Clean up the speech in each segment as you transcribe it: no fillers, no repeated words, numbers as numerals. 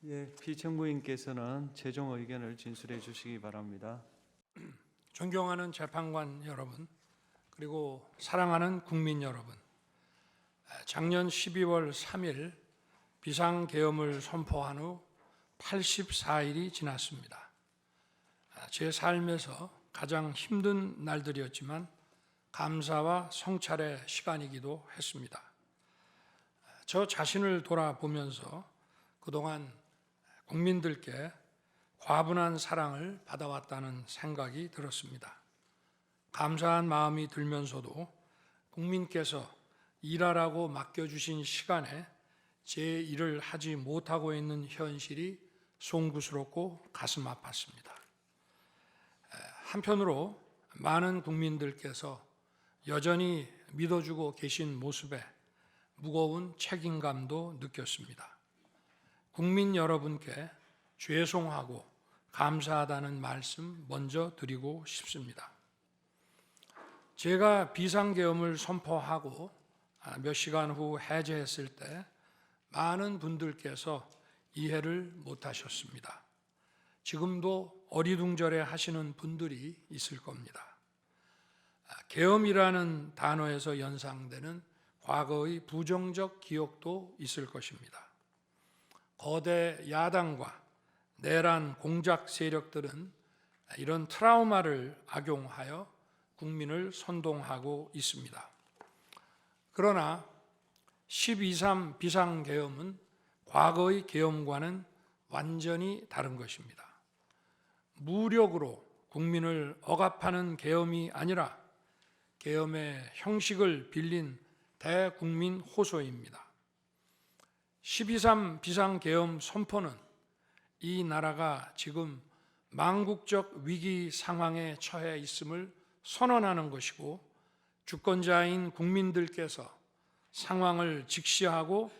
예, 피청구인께서는 최종 의견을 진술해 주시기 바랍니다. 존경하는 재판관 여러분, 그리고 사랑하는 국민 여러분, 작년 12월 3일 비상계엄을 선포한 후 84일이 지났습니다. 제 삶에서 가장 힘든 날들이었지만 감사와 성찰의 시간이기도 했습니다. 저 자신을 돌아보면서 그동안 국민들께 과분한 사랑을 받아왔다는 생각이 들었습니다. 감사한 마음이 들면서도 국민께서 일하라고 맡겨주신 시간에 제 일을 하지 못하고 있는 현실이 송구스럽고 가슴 아팠습니다. 한편으로 많은 국민들께서 여전히 믿어주고 계신 모습에 무거운 책임감도 느꼈습니다. 국민 여러분께 죄송하고 감사하다는 말씀 먼저 드리고 싶습니다. 제가 비상계엄을 선포하고 몇 시간 후 해제했을 때 많은 분들께서 이해를 못하셨습니다. 지금도 어리둥절해 하시는 분들이 있을 겁니다. 계엄이라는 단어에서 연상되는 과거의 부정적 기억도 있을 것입니다. 거대 야당과 내란 공작 세력들은 이런 트라우마를 악용하여 국민을 선동하고 있습니다. 그러나 12.3 비상계엄은 과거의 계엄과는 완전히 다른 것입니다. 무력으로 국민을 억압하는 계엄이 아니라 계엄의 형식을 빌린 대국민 호소입니다. 12.3 비상계엄 선포는 이 나라가 지금 망국적 위기 상황에 처해 있음을 선언하는 것이고, 주권자인 국민들께서 상황을 직시하고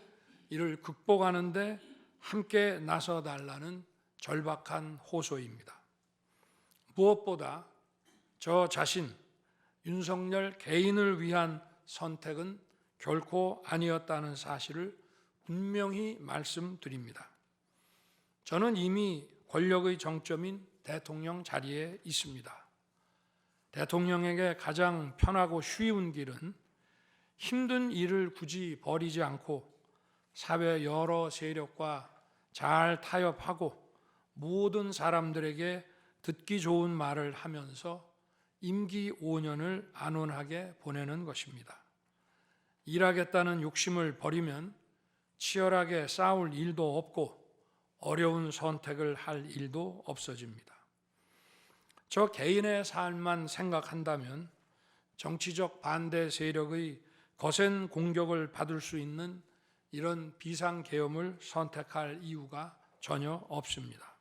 이를 극복하는 데 함께 나서달라는 절박한 호소입니다. 무엇보다 저 자신, 윤석열 개인을 위한 선택은 결코 아니었다는 사실을 분명히 말씀드립니다. 저는 이미 권력의 정점인 대통령 자리에 있습니다. 대통령에게 가장 편하고 쉬운 길은 힘든 일을 굳이 벌이지 않고 사회 여러 세력과 잘 타협하고 모든 사람들에게 듣기 좋은 말을 하면서 임기 5년을 안온하게 보내는 것입니다. 일하겠다는 욕심을 버리면 치열하게 싸울 일도 없고 어려운 선택을 할 일도 없어집니다. 저 개인의 삶만 생각한다면 정치적 반대 세력의 거센 공격을 받을 수 있는 이런 비상계엄을 선택할 이유가 전혀 없습니다.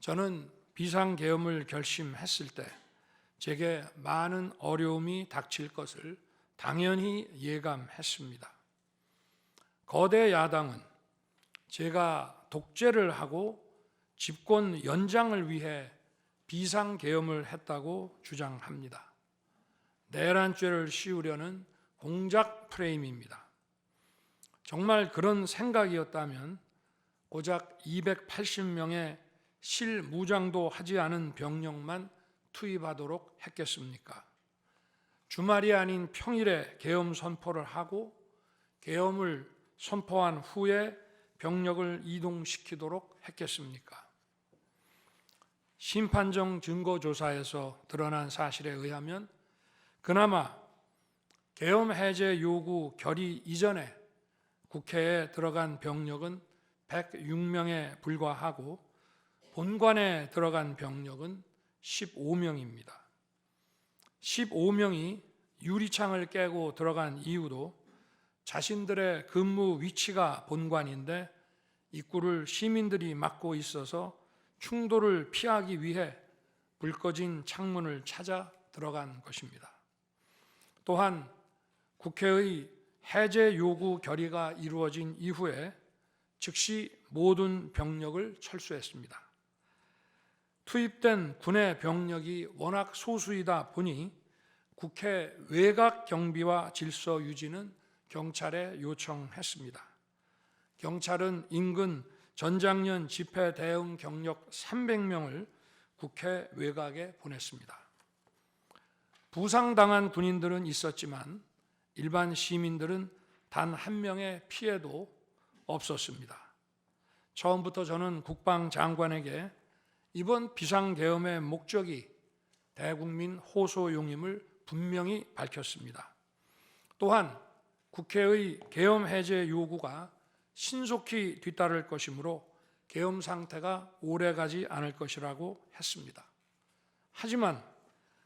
저는 비상계엄을 결심했을 때 제게 많은 어려움이 닥칠 것을 당연히 예감했습니다. 거대 야당은 제가 독재를 하고 집권 연장을 위해 비상계엄을 했다고 주장합니다. 내란죄를 씌우려는 공작 프레임입니다. 정말 그런 생각이었다면 고작 280명의 실무장도 하지 않은 병력만 투입하도록 했겠습니까? 주말이 아닌 평일에 계엄 선포를 하고 계엄을 선포한 후에 병력을 이동시키도록 했겠습니까? 심판정 증거조사에서 드러난 사실에 의하면 그나마 계엄 해제 요구 결의 이전에 국회에 들어간 병력은 106명에 불과하고 본관에 들어간 병력은 15명입니다. 15명이 유리창을 깨고 들어간 이유도 자신들의 근무 위치가 본관인데 입구를 시민들이 막고 있어서 충돌을 피하기 위해 불 꺼진 창문을 찾아 들어간 것입니다. 또한 국회의 해제 요구 결의가 이루어진 이후에 즉시 모든 병력을 철수했습니다. 투입된 군의 병력이 워낙 소수이다 보니 국회 외곽 경비와 질서 유지는 경찰에 요청했습니다. 경찰은 인근 전작년 집회 대응 경력 300명을 국회 외곽에 보냈습니다. 부상당한 군인들은 있었지만 일반 시민들은 단 한 명의 피해도 없었습니다. 처음부터 저는 국방장관에게 이번 비상계엄의 목적이 대국민 호소용임을 분명히 밝혔습니다. 또한 국회의 계엄 해제 요구가 신속히 뒤따를 것이므로 계엄 상태가 오래가지 않을 것이라고 했습니다. 하지만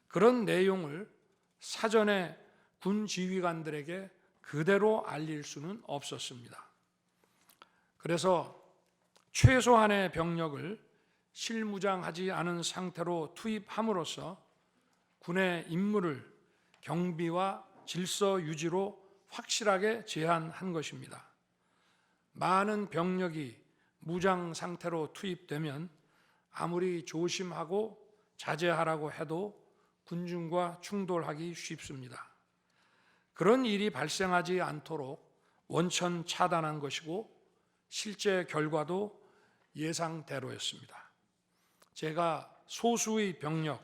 그런 내용을 사전에 군 지휘관들에게 그대로 알릴 수는 없었습니다. 그래서 최소한의 병력을 실무장하지 않은 상태로 투입함으로써 군의 임무를 경비와 질서 유지로 확실하게 제한한 것입니다. 많은 병력이 무장 상태로 투입되면 아무리 조심하고 자제하라고 해도 군중과 충돌하기 쉽습니다. 그런 일이 발생하지 않도록 원천 차단한 것이고 실제 결과도 예상대로였습니다. 제가 소수의 병력,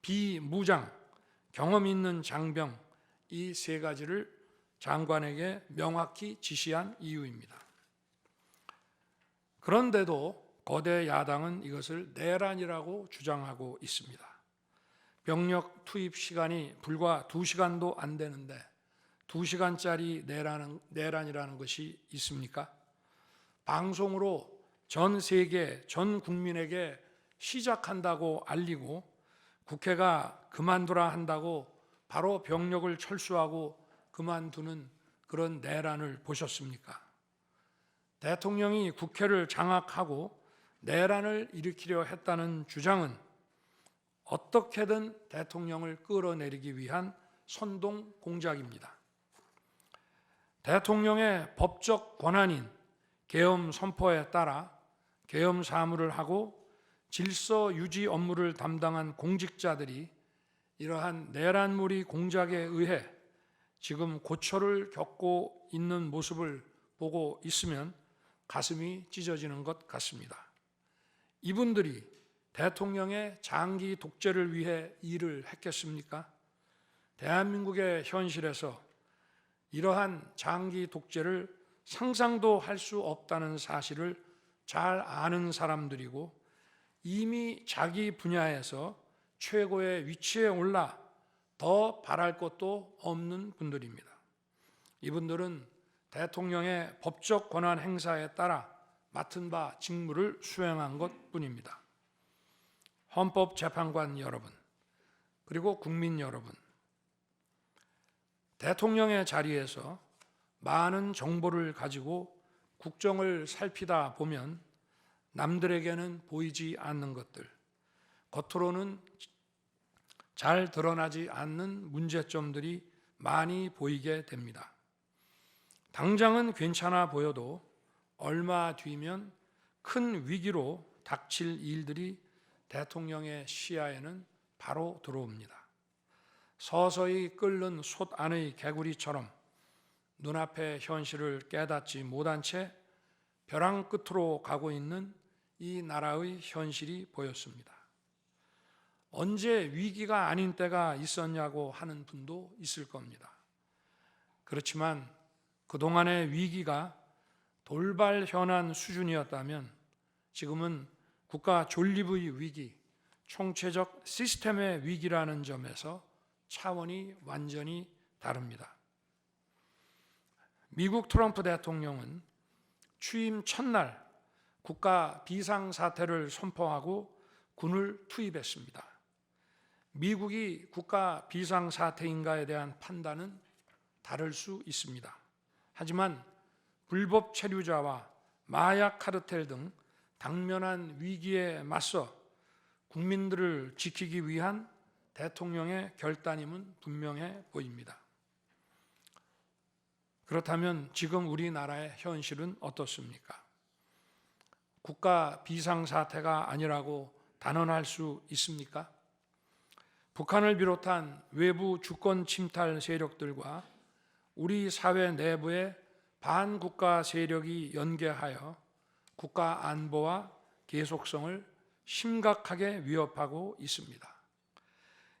비무장, 경험 있는 장병 이 세 가지를 장관에게 명확히 지시한 이유입니다. 그런데도 거대 야당은 이것을 내란이라고 주장하고 있습니다. 병력 투입 시간이 불과 2시간도 안 되는데 2시간짜리 내란이라는 것이 있습니까? 방송으로 전 세계, 전 국민에게 시작한다고 알리고 국회가 그만두라 한다고 바로 병력을 철수하고 그만두는 그런 내란을 보셨습니까? 대통령이 국회를 장악하고 내란을 일으키려 했다는 주장은 어떻게든 대통령을 끌어내리기 위한 선동 공작입니다. 대통령의 법적 권한인 계엄 선포에 따라 계엄 사무를 하고 질서 유지 업무를 담당한 공직자들이 이러한 내란몰이 공작에 의해 지금 고초를 겪고 있는 모습을 보고 있으면 가슴이 찢어지는 것 같습니다. 이분들이 대통령의 장기 독재를 위해 일을 했겠습니까? 대한민국의 현실에서 이러한 장기 독재를 상상도 할 수 없다는 사실을 잘 아는 사람들이고 이미 자기 분야에서 최고의 위치에 올라 더 바랄 것도 없는 분들입니다. 이분들은 대통령의 법적 권한 행사에 따라 맡은 바 직무를 수행한 것뿐입니다. 헌법재판관 여러분, 그리고 국민 여러분, 대통령의 자리에서 많은 정보를 가지고 국정을 살피다 보면 남들에게는 보이지 않는 것들, 겉으로는 잘 드러나지 않는 문제점들이 많이 보이게 됩니다. 당장은 괜찮아 보여도 얼마 뒤면 큰 위기로 닥칠 일들이 대통령의 시야에는 바로 들어옵니다. 서서히 끓는 솥 안의 개구리처럼 눈앞의 현실을 깨닫지 못한 채 벼랑 끝으로 가고 있는 이 나라의 현실이 보였습니다. 언제 위기가 아닌 때가 있었냐고 하는 분도 있을 겁니다. 그렇지만 그동안의 위기가 돌발 현안 수준이었다면 지금은 국가 존립의 위기, 총체적 시스템의 위기라는 점에서 차원이 완전히 다릅니다. 미국 트럼프 대통령은 취임 첫날 국가 비상사태를 선포하고 군을 투입했습니다. 미국이 국가 비상사태인가에 대한 판단은 다를 수 있습니다. 하지만 불법 체류자와 마약 카르텔 등 당면한 위기에 맞서 국민들을 지키기 위한 대통령의 결단임은 분명해 보입니다. 그렇다면 지금 우리나라의 현실은 어떻습니까? 국가 비상사태가 아니라고 단언할 수 있습니까? 북한을 비롯한 외부 주권 침탈 세력들과 우리 사회 내부의 반국가 세력이 연계하여 국가 안보와 계속성을 심각하게 위협하고 있습니다.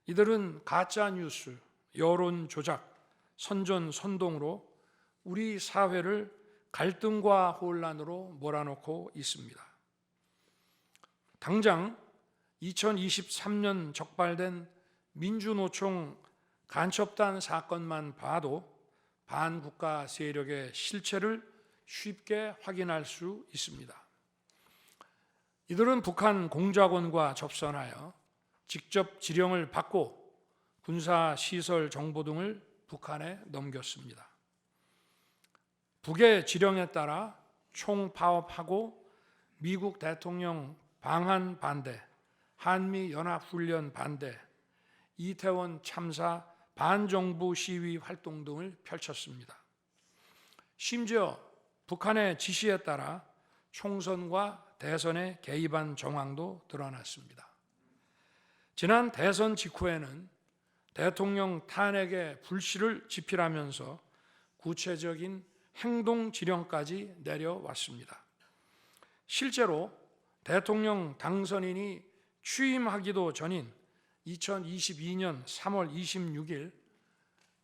이들은 가짜 뉴스, 여론 조작, 선전 선동으로 우리 사회를 갈등과 혼란으로 몰아넣고 있습니다. 당장 2023년 적발된 민주노총 간첩단 사건만 봐도 반국가 세력의 실체를 쉽게 확인할 수 있습니다. 이들은 북한 공작원과 접선하여 직접 지령을 받고 군사시설 정보 등을 북한에 넘겼습니다. 북의 지령에 따라 총파업하고 미국 대통령 방한 반대, 한미연합훈련 반대, 이태원 참사 반정부 시위 활동 등을 펼쳤습니다. 심지어 북한의 지시에 따라 총선과 대선에 개입한 정황도 드러났습니다. 지난 대선 직후에는 대통령 탄핵의 불씨를 지필하면서 구체적인 행동 지령까지 내려왔습니다. 실제로 대통령 당선인이 취임하기도 전인 2022년 3월 26일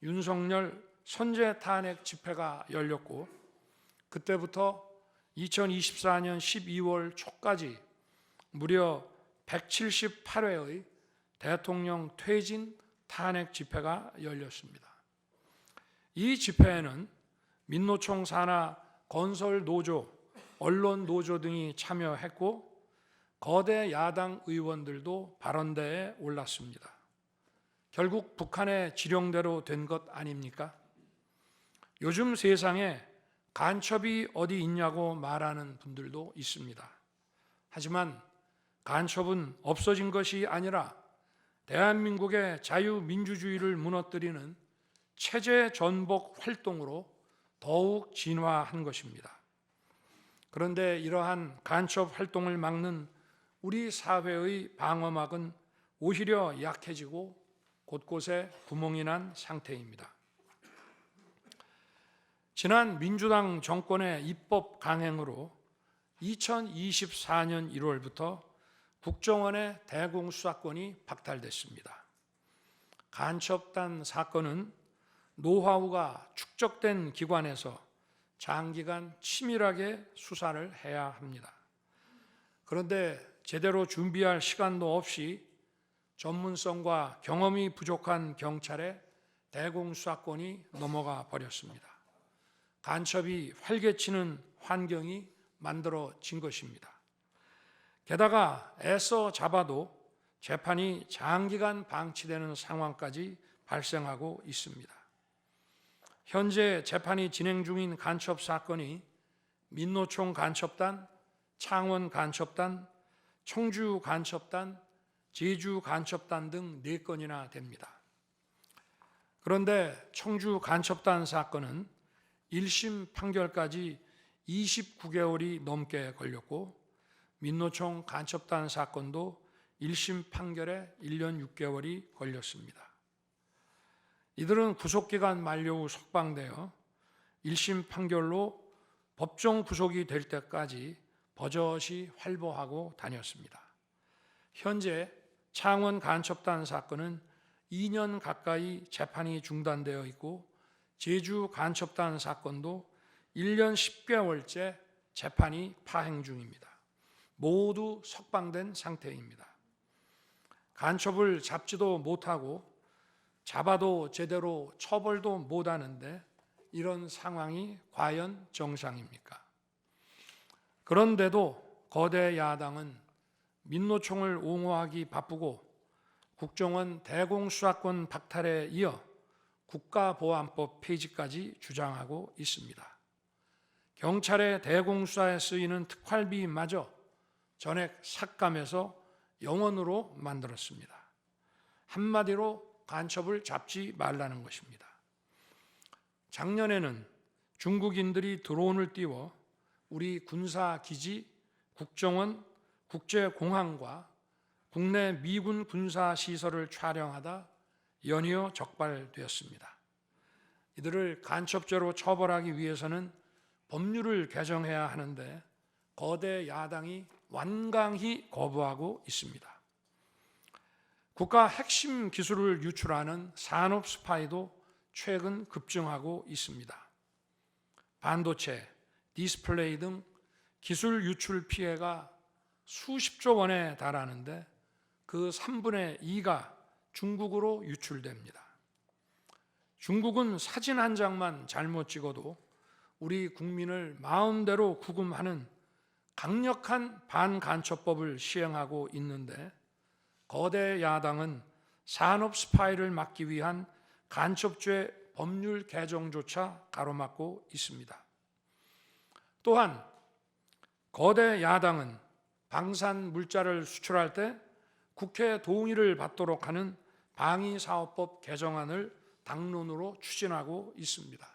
윤석열 선제 탄핵 집회가 열렸고, 그때부터 2024년 12월 초까지 무려 178회의 대통령 퇴진 탄핵 집회가 열렸습니다. 이 집회에는 민노총 산하 건설 노조, 언론 노조 등이 참여했고 거대 야당 의원들도 발언대에 올랐습니다. 결국 북한의 지령대로 된 것 아닙니까? 요즘 세상에 간첩이 어디 있냐고 말하는 분들도 있습니다. 하지만 간첩은 없어진 것이 아니라 대한민국의 자유민주주의를 무너뜨리는 체제 전복 활동으로 더욱 진화한 것입니다. 그런데 이러한 간첩 활동을 막는 우리 사회의 방어막은 오히려 약해지고 곳곳에 구멍이 난 상태입니다. 지난 민주당 정권의 입법 강행으로 2024년 1월부터 국정원의 대공수사권이 박탈됐습니다. 간첩단 사건은 노하우가 축적된 기관에서 장기간 치밀하게 수사를 해야 합니다. 그런데 제대로 준비할 시간도 없이 전문성과 경험이 부족한 경찰에 대공수사권이 넘어가 버렸습니다. 간첩이 활개치는 환경이 만들어진 것입니다. 게다가 애써 잡아도 재판이 장기간 방치되는 상황까지 발생하고 있습니다. 현재 재판이 진행 중인 간첩 사건이 민노총 간첩단, 창원 간첩단, 청주 간첩단, 제주 간첩단 등 4건이나 됩니다. 그런데 청주 간첩단 사건은 1심 판결까지 29개월이 넘게 걸렸고, 민노총 간첩단 사건도 1심 판결에 1년 6개월이 걸렸습니다. 이들은 구속기간 만료 후 석방되어 1심 판결로 법정 구속이 될 때까지 버젓이 활보하고 다녔습니다. 현재 창원 간첩단 사건은 2년 가까이 재판이 중단되어 있고, 제주 간첩단 사건도 1년 10개월째 재판이 파행 중입니다. 모두 석방된 상태입니다. 간첩을 잡지도 못하고 잡아도 제대로 처벌도 못하는데 이런 상황이 과연 정상입니까? 그런데도 거대 야당은 민노총을 옹호하기 바쁘고 국정원 대공수사권 박탈에 이어 국가보안법 폐지까지 주장하고 있습니다. 경찰의 대공수사에 쓰이는 특활비마저 전액 삭감해서 영원으로 만들었습니다. 한마디로 간첩을 잡지 말라는 것입니다. 작년에는 중국인들이 드론을 띄워 우리 군사기지, 국정원, 국제공항과 국내 미군 군사시설을 촬영하다 연이어 적발되었습니다. 이들을 간첩죄로 처벌하기 위해서는 법률을 개정해야 하는데 거대 야당이 완강히 거부하고 있습니다. 국가 핵심 기술을 유출하는 산업 스파이도 최근 급증하고 있습니다. 반도체, 디스플레이 등 기술 유출 피해가 수십조 원에 달하는데 그 3분의 2가 중국으로 유출됩니다. 중국은 사진 한 장만 잘못 찍어도 우리 국민을 마음대로 구금하는 강력한 반간첩법을 시행하고 있는데 거대 야당은 산업 스파이를 막기 위한 간첩죄 법률 개정조차 가로막고 있습니다. 또한 거대 야당은 방산 물자를 수출할 때 국회 동의를 받도록 하는 방위사업법 개정안을 당론으로 추진하고 있습니다.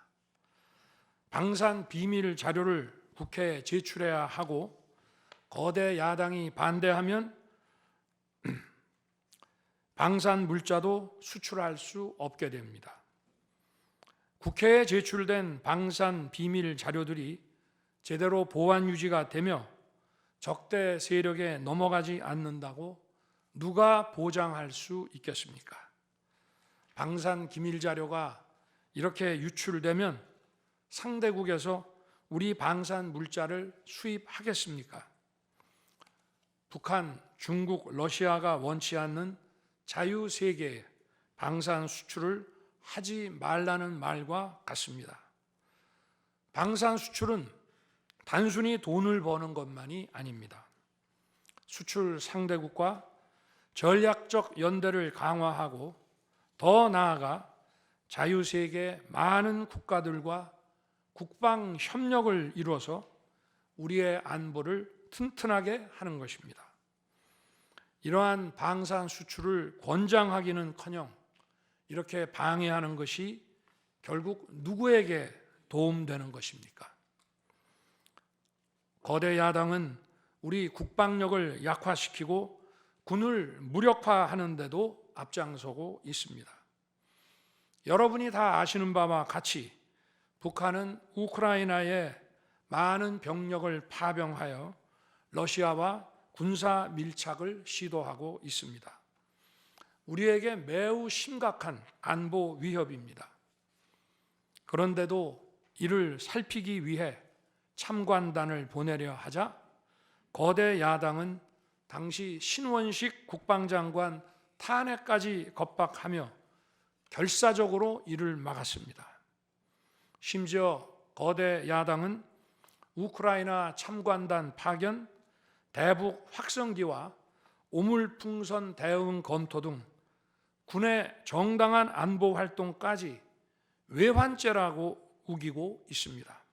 방산 비밀 자료를 국회에 제출해야 하고 거대 야당이 반대하면 방산 물자도 수출할 수 없게 됩니다. 국회에 제출된 방산 비밀 자료들이 제대로 보안 유지가 되며 적대 세력에 넘어가지 않는다고 누가 보장할 수 있겠습니까? 방산 기밀 자료가 이렇게 유출되면 상대국에서 우리 방산 물자를 수입하겠습니까? 북한, 중국, 러시아가 원치 않는 자유세계의 방산 수출을 하지 말라는 말과 같습니다. 방산 수출은 단순히 돈을 버는 것만이 아닙니다. 수출 상대국과 전략적 연대를 강화하고 더 나아가 자유세계 많은 국가들과 국방 협력을 이루어서 우리의 안보를 튼튼하게 하는 것입니다. 이러한 방산 수출을 권장하기는커녕 이렇게 방해하는 것이 결국 누구에게 도움되는 것입니까? 거대 야당은 우리 국방력을 약화시키고 군을 무력화하는 데도 앞장서고 있습니다. 여러분이 다 아시는 바와 같이 북한은 우크라이나에 많은 병력을 파병하여 러시아와 군사 밀착을 시도하고 있습니다. 우리에게 매우 심각한 안보 위협입니다. 그런데도 이를 살피기 위해 참관단을 보내려 하자 거대 야당은 당시 신원식 국방장관 탄핵까지 겁박하며 결사적으로 이를 막았습니다. 심지어 거대 야당은 우크라이나 참관단 파견, 대북 확성기와 오물풍선 대응 검토 등 군의 정당한 안보 활동까지 외환죄라고 우기고 있습니다.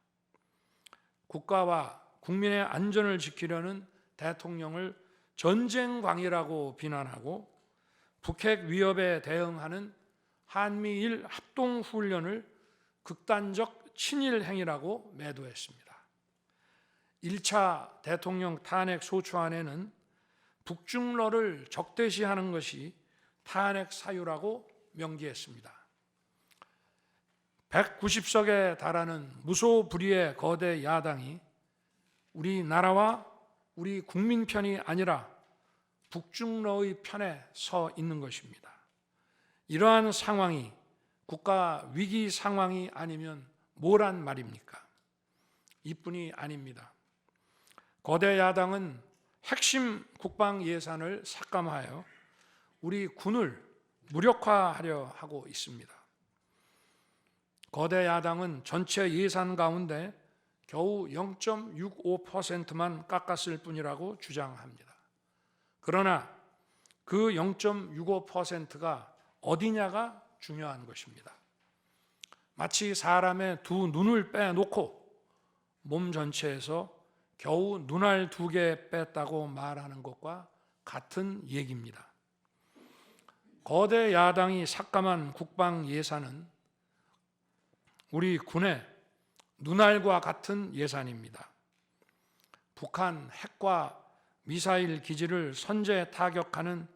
국가와 국민의 안전을 지키려는 대통령을 전쟁광이라고 비난하고 북핵 위협에 대응하는 한미일 합동훈련을 극단적 친일 행위라고 매도했습니다. 1차 대통령 탄핵 소추안에는 북중러를 적대시하는 것이 탄핵 사유라고 명기했습니다. 190석에 달하는 무소불위의 거대 야당이 우리나라와 우리 국민 편이 아니라 북중러의 편에 서 있는 것입니다. 이러한 상황이 국가 위기 상황이 아니면 뭐란 말입니까? 이뿐이 아닙니다. 거대 야당은 핵심 국방 예산을 삭감하여 우리 군을 무력화하려 하고 있습니다. 거대 야당은 전체 예산 가운데 겨우 0.65%만 깎았을 뿐이라고 주장합니다. 그러나 그 0.65%가 어디냐가 중요한 것입니다. 마치 사람의 두 눈을 빼놓고 몸 전체에서 겨우 눈알 2개 뺐다고 말하는 것과 같은 얘기입니다. 거대 야당이 삭감한 국방 예산은 우리 군의 눈알과 같은 예산입니다. 북한 핵과 미사일 기지를 선제 타격하는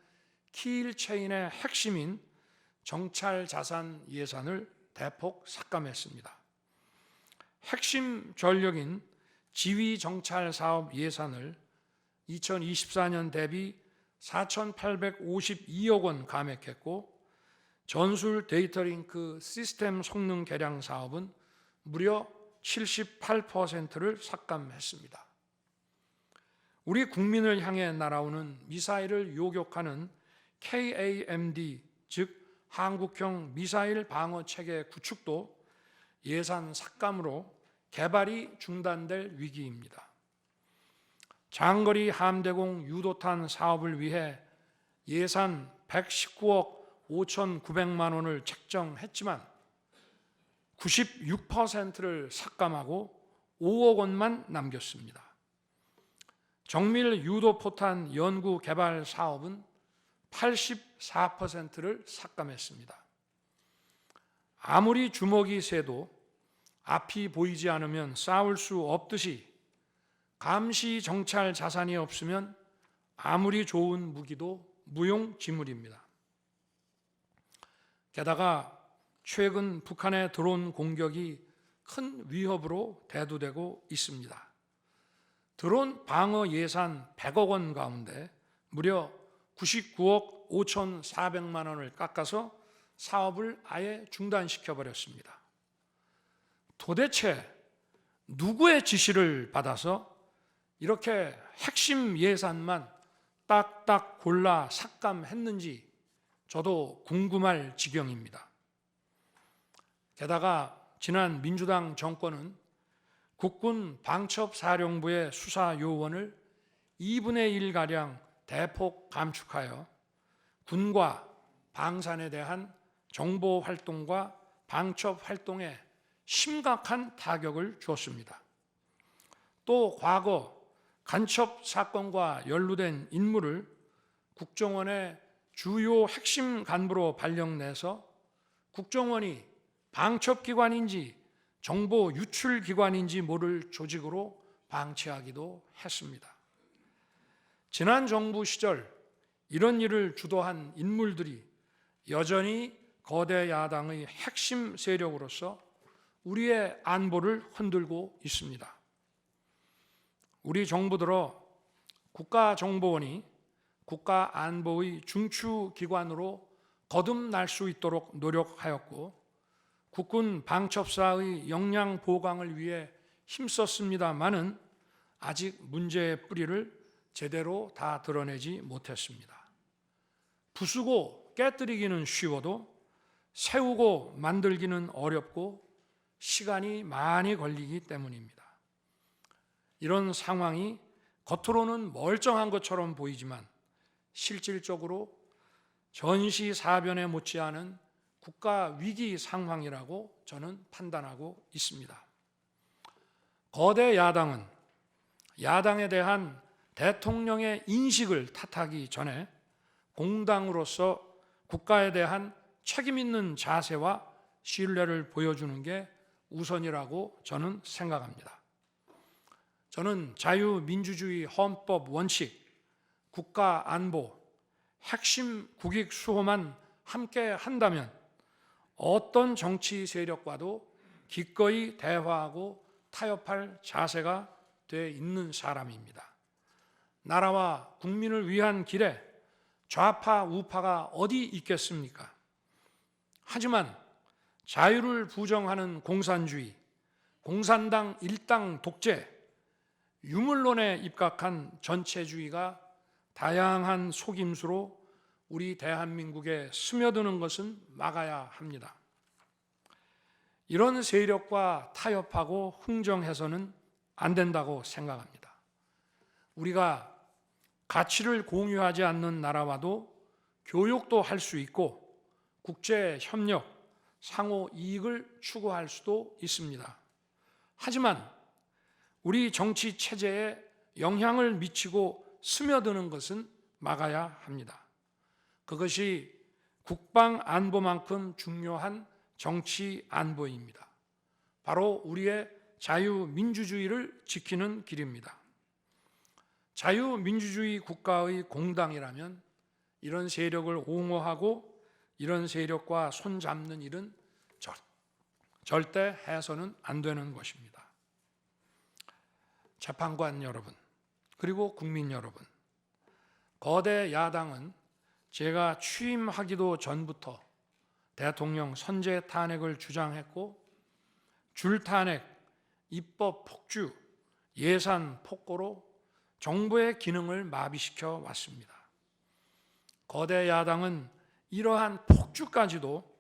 키일체인의 핵심인 정찰 자산 예산을 대폭 삭감했습니다. 핵심 전력인 지휘 정찰 사업 예산을 2024년 대비 4,852억 원 감액했고, 전술 데이터링크 시스템 성능 개량 사업은 무려 78%를 삭감했습니다. 우리 국민을 향해 날아오는 미사일을 요격하는 KAMD, 즉 한국형 미사일 방어 체계 구축도 예산 삭감으로 개발이 중단될 위기입니다. 장거리 함대공 유도탄 사업을 위해 예산 119억 5,900만 원을 책정했지만 96%를 삭감하고 5억 원만 남겼습니다. 정밀 유도포탄 연구 개발 사업은 84%를 삭감했습니다. 아무리 주먹이 세도 앞이 보이지 않으면 싸울 수 없듯이 감시 정찰 자산이 없으면 아무리 좋은 무기도 무용지물입니다. 게다가 최근 북한의 드론 공격이 큰 위협으로 대두되고 있습니다. 드론 방어 예산 100억 원 가운데 무려 99억 5,400만 원을 깎아서 사업을 아예 중단시켜버렸습니다. 도대체 누구의 지시를 받아서 이렇게 핵심 예산만 딱딱 골라 삭감했는지 저도 궁금할 지경입니다. 게다가 지난 민주당 정권은 국군 방첩사령부의 수사 요원을 2분의 1가량 대폭 감축하여 군과 방산에 대한 정보 활동과 방첩 활동에 심각한 타격을 주었습니다. 또 과거 간첩 사건과 연루된 인물을 국정원의 주요 핵심 간부로 발령내서 국정원이 방첩기관인지 정보 유출기관인지 모를 조직으로 방치하기도 했습니다. 지난 정부 시절 이런 일을 주도한 인물들이 여전히 거대 야당의 핵심 세력으로서 우리의 안보를 흔들고 있습니다. 우리 정부 들어 국가정보원이 국가안보의 중추기관으로 거듭날 수 있도록 노력하였고 국군 방첩사의 역량 보강을 위해 힘썼습니다마는 아직 문제의 뿌리를 제대로 다 드러내지 못했습니다. 부수고 깨뜨리기는 쉬워도 세우고 만들기는 어렵고 시간이 많이 걸리기 때문입니다. 이런 상황이 겉으로는 멀쩡한 것처럼 보이지만 실질적으로 전시사변에 못지않은 국가 위기 상황이라고 저는 판단하고 있습니다. 거대 야당은 야당에 대한 대통령의 인식을 탓하기 전에 공당으로서 국가에 대한 책임 있는 자세와 신뢰를 보여주는 게 우선이라고 저는 생각합니다. 저는 자유민주주의 헌법 원칙, 국가 안보, 핵심 국익 수호만 함께 한다면 어떤 정치 세력과도 기꺼이 대화하고 타협할 자세가 돼 있는 사람입니다. 나라와 국민을 위한 길에 좌파 우파가 어디 있겠습니까? 하지만 자유를 부정하는 공산주의, 공산당 일당 독재, 유물론에 입각한 전체주의가 다양한 속임수로 우리 대한민국에 스며드는 것은 막아야 합니다. 이런 세력과 타협하고 흥정해서는 안 된다고 생각합니다. 우리가 가치를 공유하지 않는 나라와도 교역도 할 수 있고 국제 협력, 상호 이익을 추구할 수도 있습니다. 하지만 우리 정치 체제에 영향을 미치고 스며드는 것은 막아야 합니다. 그것이 국방 안보만큼 중요한 정치 안보입니다. 바로 우리의 자유민주주의를 지키는 길입니다. 자유민주주의 국가의 공당이라면 이런 세력을 옹호하고 이런 세력과 손잡는 일은 절대 해서는 안 되는 것입니다. 재판관 여러분, 그리고 국민 여러분, 거대 야당은 제가 취임하기도 전부터 대통령 선제 탄핵을 주장했고 줄탄핵, 입법 폭주, 예산 폭거로 정부의 기능을 마비시켜 왔습니다. 거대 야당은 이러한 폭주까지도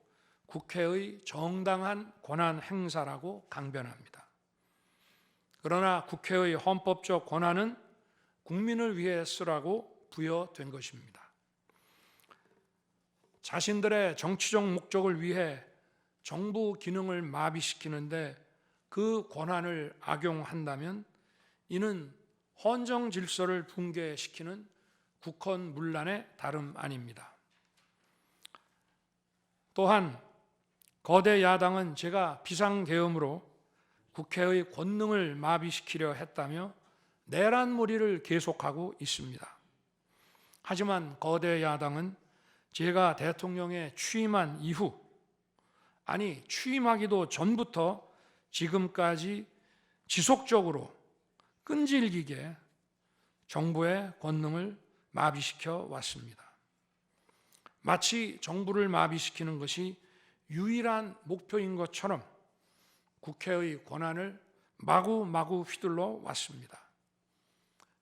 국회의 정당한 권한 행사라고 강변합니다. 그러나 국회의 헌법적 권한은 국민을 위해 쓰라고 부여된 것입니다. 자신들의 정치적 목적을 위해 정부 기능을 마비시키는데 그 권한을 악용한다면 이는 헌정 질서를 붕괴시키는 국헌문란의 다름 아닙니다. 또한 거대 야당은 제가 비상계엄으로 국회의 권능을 마비시키려 했다며 내란몰이를 계속하고 있습니다. 하지만 거대 야당은 제가 대통령에 취임한 이후, 아니 취임하기도 전부터 지금까지 지속적으로 끈질기게 정부의 권능을 마비시켜 왔습니다. 마치 정부를 마비시키는 것이 유일한 목표인 것처럼 국회의 권한을 마구마구 휘둘러 왔습니다.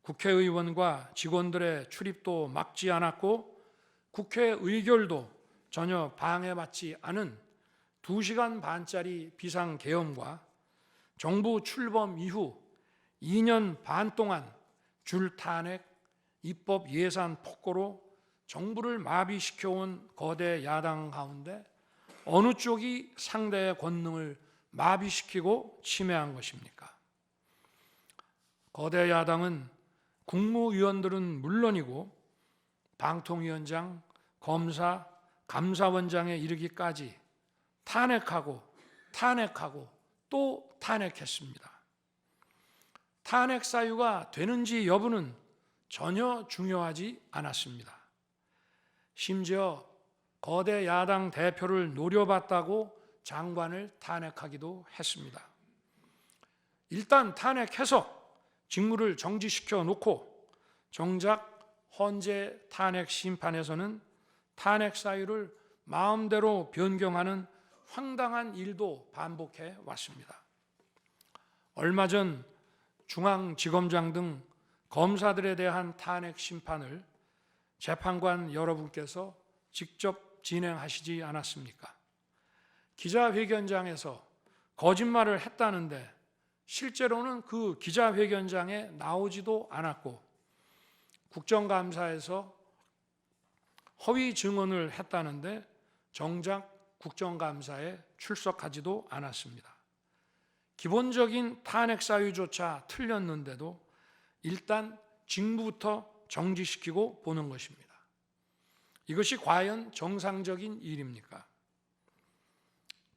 국회의원과 직원들의 출입도 막지 않았고 국회 의결도 전혀 방해받지 않은 2시간 반짜리 비상계엄과 정부 출범 이후 2년 반 동안 줄탄핵, 입법 예산 폭거로 정부를 마비시켜온 거대 야당 가운데 어느 쪽이 상대의 권능을 마비시키고 침해한 것입니까? 거대 야당은 국무위원들은 물론이고 방통위원장, 검사, 감사원장에 이르기까지 탄핵하고 또 탄핵했습니다. 탄핵 사유가 되는지 여부는 전혀 중요하지 않았습니다. 심지어 거대 야당 대표를 노려봤다고 장관을 탄핵하기도 했습니다. 일단 탄핵해서 직무를 정지시켜 놓고 정작 헌재 탄핵 심판에서는 탄핵 사유를 마음대로 변경하는 황당한 일도 반복해 왔습니다. 얼마 전 중앙지검장 등 검사들에 대한 탄핵 심판을 재판관 여러분께서 직접 진행하시지 않았습니까? 기자회견장에서 거짓말을 했다는데 실제로는 그 기자회견장에 나오지도 않았고 국정감사에서 허위 증언을 했다는데 정작 국정감사에 출석하지도 않았습니다. 기본적인 탄핵 사유조차 틀렸는데도 일단 직무부터 정지시키고 보는 것입니다. 이것이 과연 정상적인 일입니까?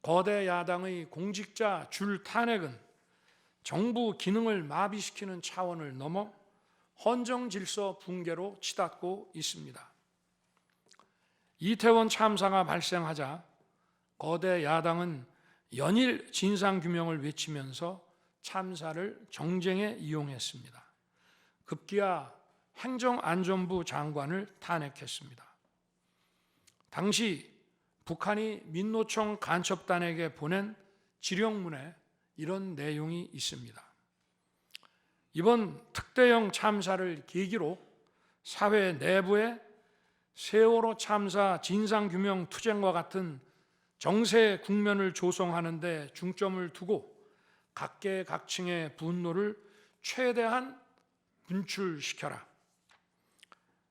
거대 야당의 공직자 줄 탄핵은 정부 기능을 마비시키는 차원을 넘어 헌정 질서 붕괴로 치닫고 있습니다. 이태원 참사가 발생하자 거대 야당은 연일 진상규명을 외치면서 참사를 정쟁에 이용했습니다. 급기야 행정안전부 장관을 탄핵했습니다. 당시 북한이 민노총 간첩단에게 보낸 지령문에 이런 내용이 있습니다. 이번 특대형 참사를 계기로 사회 내부에 세월호 참사 진상규명 투쟁과 같은 정세 국면을 조성하는 데 중점을 두고 각계각층의 분노를 최대한 분출시켜라.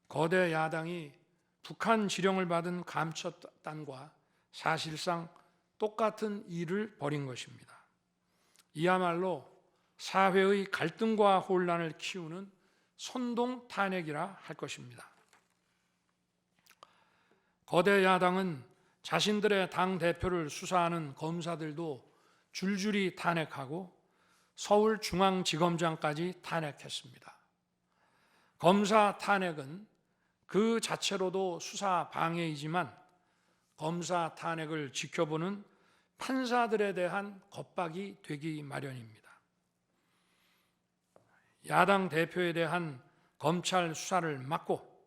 거대 야당이 북한 지령을 받은 감첩단과 사실상 똑같은 일을 벌인 것입니다. 이야말로 사회의 갈등과 혼란을 키우는 선동 탄핵이라 할 것입니다. 거대 야당은 자신들의 당대표를 수사하는 검사들도 줄줄이 탄핵하고 서울중앙지검장까지 탄핵했습니다. 검사 탄핵은 그 자체로도 수사 방해이지만 검사 탄핵을 지켜보는 판사들에 대한 겁박이 되기 마련입니다. 야당 대표에 대한 검찰 수사를 막고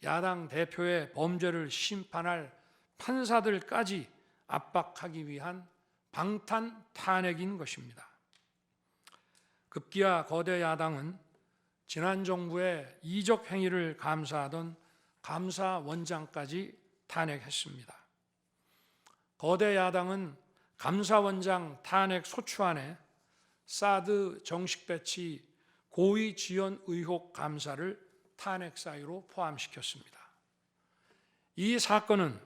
야당 대표의 범죄를 심판할 판사들까지 압박하기 위한 방탄 탄핵인 것입니다. 급기야 거대 야당은 지난 정부의 이적 행위를 감사하던 감사원장까지 탄핵했습니다. 거대 야당은 감사원장 탄핵 소추안에 사드 정식 배치 고의 지연 의혹 감사를 탄핵 사유로 포함시켰습니다. 이 사건은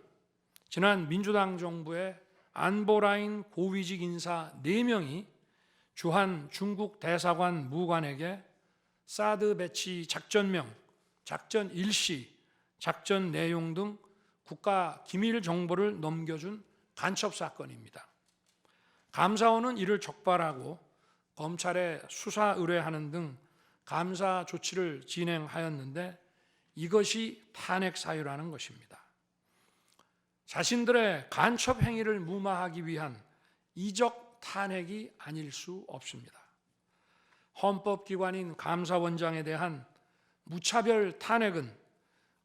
지난 민주당 정부의 안보라인 고위직 인사 4명이 주한 중국 대사관 무관에게 사드 배치 작전명, 작전 일시, 작전 내용 등 국가 기밀 정보를 넘겨준 간첩 사건입니다. 감사원은 이를 적발하고 검찰에 수사 의뢰하는 등 감사 조치를 진행하였는데 이것이 탄핵 사유라는 것입니다. 자신들의 간첩 행위를 무마하기 위한 이적 탄핵이 아닐 수 없습니다. 헌법기관인 감사원장에 대한 무차별 탄핵은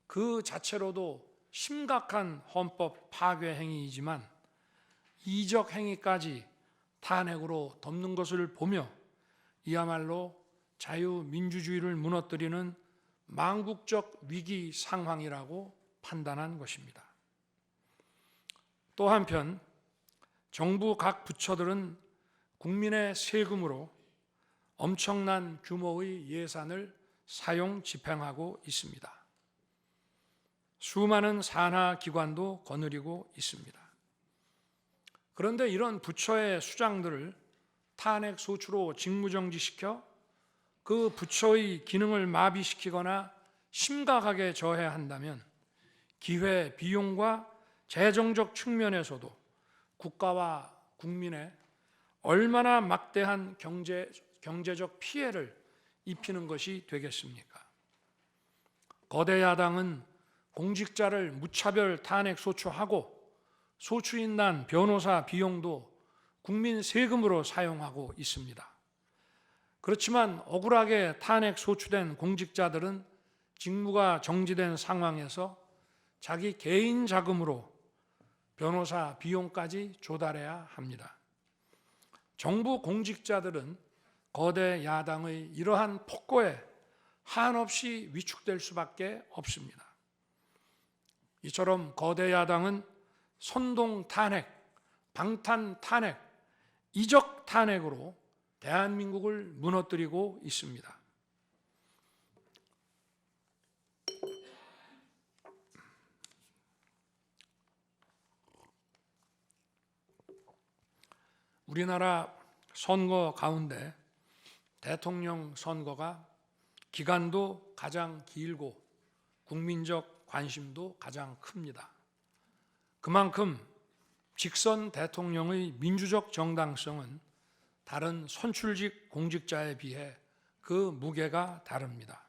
그 자체로도 심각한 헌법 파괴 행위이지만 이적 행위까지 탄핵으로 덮는 것을 보며 이야말로 자유민주주의를 무너뜨리는 망국적 위기 상황이라고 판단한 것입니다. 또 한편 정부 각 부처들은 국민의 세금으로 엄청난 규모의 예산을 사용 집행하고 있습니다. 수많은 산하 기관도 거느리고 있습니다. 그런데 이런 부처의 수장들을 탄핵 소추로 직무정지시켜 그 부처의 기능을 마비시키거나 심각하게 저해한다면 기회 비용과 재정적 측면에서도 국가와 국민에 얼마나 막대한 경제적 피해를 입히는 것이 되겠습니까? 거대 야당은 공직자를 무차별 탄핵 소추하고 소추인단 변호사 비용도 국민 세금으로 사용하고 있습니다. 그렇지만 억울하게 탄핵 소추된 공직자들은 직무가 정지된 상황에서 자기 개인 자금으로 변호사 비용까지 조달해야 합니다. 정부 공직자들은 거대 야당의 이러한 폭거에 한없이 위축될 수밖에 없습니다. 이처럼 거대 야당은 선동 탄핵, 방탄 탄핵, 이적 탄핵으로 대한민국을 무너뜨리고 있습니다. 우리나라 선거 가운데 대통령 선거가 기간도 가장 길고 국민적 관심도 가장 큽니다. 그만큼 직선 대통령의 민주적 정당성은 다른 선출직 공직자에 비해 그 무게가 다릅니다.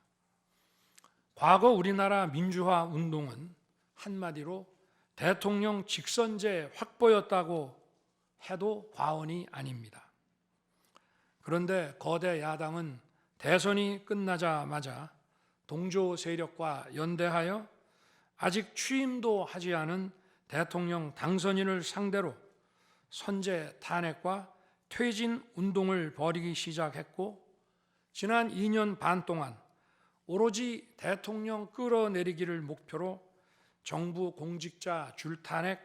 과거 우리나라 민주화 운동은 한마디로 대통령 직선제 확보였다고 해도 과언이 아닙니다. 그런데 거대 야당은 대선이 끝나자마자 동조 세력과 연대하여 아직 취임도 하지 않은 대통령 당선인을 상대로 선제 탄핵과 퇴진 운동을 벌이기 시작했고 지난 2년 반 동안 오로지 대통령 끌어내리기를 목표로 정부 공직자 줄탄핵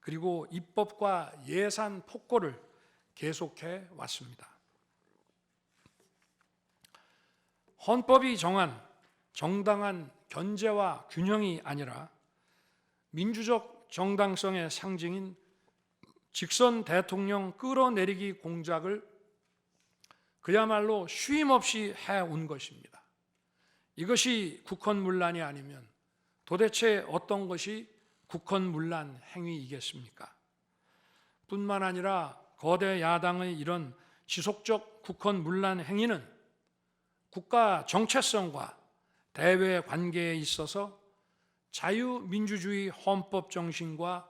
그리고 입법과 예산 폭거를 계속해 왔습니다. 헌법이 정한 정당한 견제와 균형이 아니라 민주적 정당성의 상징인 직선 대통령 끌어내리기 공작을 그야말로 쉼없이 해온 것입니다. 이것이 국헌문란이 아니면 도대체 어떤 것이 국헌문란 행위이겠습니까? 뿐만 아니라 거대 야당의 이런 지속적 국헌문란 행위는 국가 정체성과 대외 관계에 있어서 자유민주주의 헌법 정신과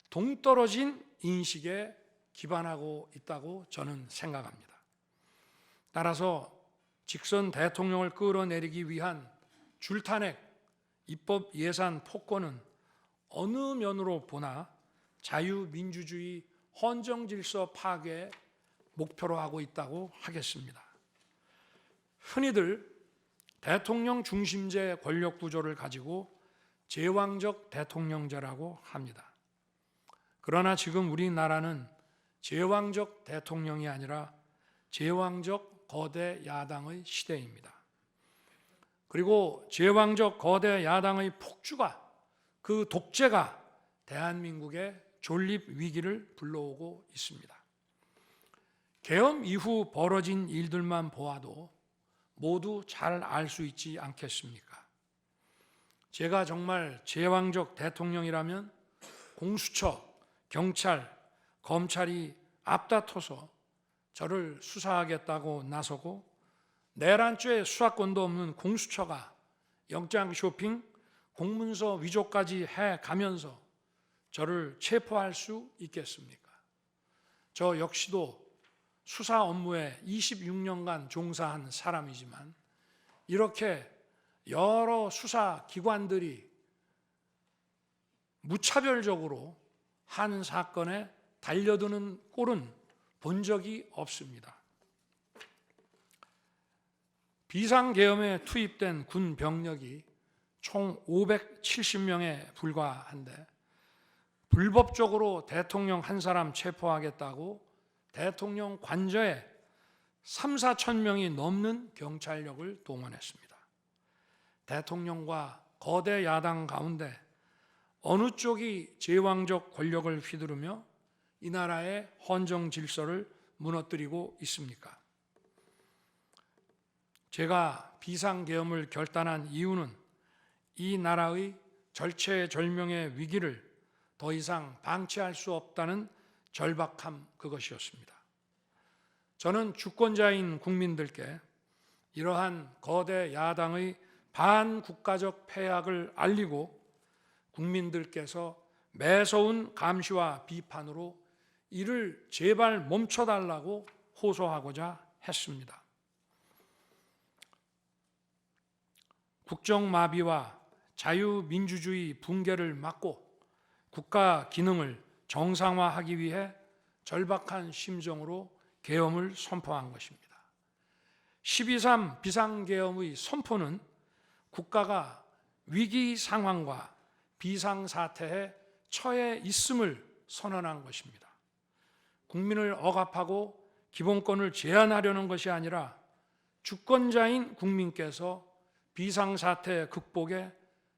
동떨어진 인식에 기반하고 있다고 저는 생각합니다. 따라서 직선 대통령을 끌어내리기 위한 줄탄핵, 입법 예산 폭권은 어느 면으로 보나 자유민주주의 헌정질서 파괴 목표로 하고 있다고 하겠습니다. 흔히들 대통령 중심제 권력 구조를 가지고 제왕적 대통령제라고 합니다. 그러나 지금 우리나라는 제왕적 대통령이 아니라 제왕적 거대 야당의 시대입니다. 그리고 제왕적 거대 야당의 폭주가, 그 독재가 대한민국의 존립 위기를 불러오고 있습니다. 계엄 이후 벌어진 일들만 보아도 모두 잘 알 수 있지 않겠습니까? 제가 정말 제왕적 대통령이라면 공수처, 경찰, 검찰이 앞다퉈서 저를 수사하겠다고 나서고 내란죄 수사권도 없는 공수처가 영장 쇼핑, 공문서 위조까지 해가면서 저를 체포할 수 있겠습니까? 저 역시도 수사 업무에 26년간 종사한 사람이지만 이렇게 여러 수사 기관들이 무차별적으로 한 사건에 달려드는 꼴은 본 적이 없습니다. 비상계엄에 투입된 군 병력이 총 570명에 불과한데 불법적으로 대통령 한 사람 체포하겠다고 대통령 관저에 3, 4천 명이 넘는 경찰력을 동원했습니다. 대통령과 거대 야당 가운데 어느 쪽이 제왕적 권력을 휘두르며 이 나라의 헌정 질서를 무너뜨리고 있습니까? 제가 비상계엄을 결단한 이유는 이 나라의 절체절명의 위기를 더 이상 방치할 수 없다는 절박함, 그것이었습니다. 저는 주권자인 국민들께 이러한 거대 야당의 반국가적 패악을 알리고 국민들께서 매서운 감시와 비판으로 이를 제발 멈춰달라고 호소하고자 했습니다. 국정마비와 자유민주주의 붕괴를 막고 국가 기능을 정상화하기 위해 절박한 심정으로 계엄을 선포한 것입니다. 12.3 비상계엄의 선포는 국가가 위기 상황과 비상사태에 처해 있음을 선언한 것입니다. 국민을 억압하고 기본권을 제한하려는 것이 아니라 주권자인 국민께서 비상사태 극복에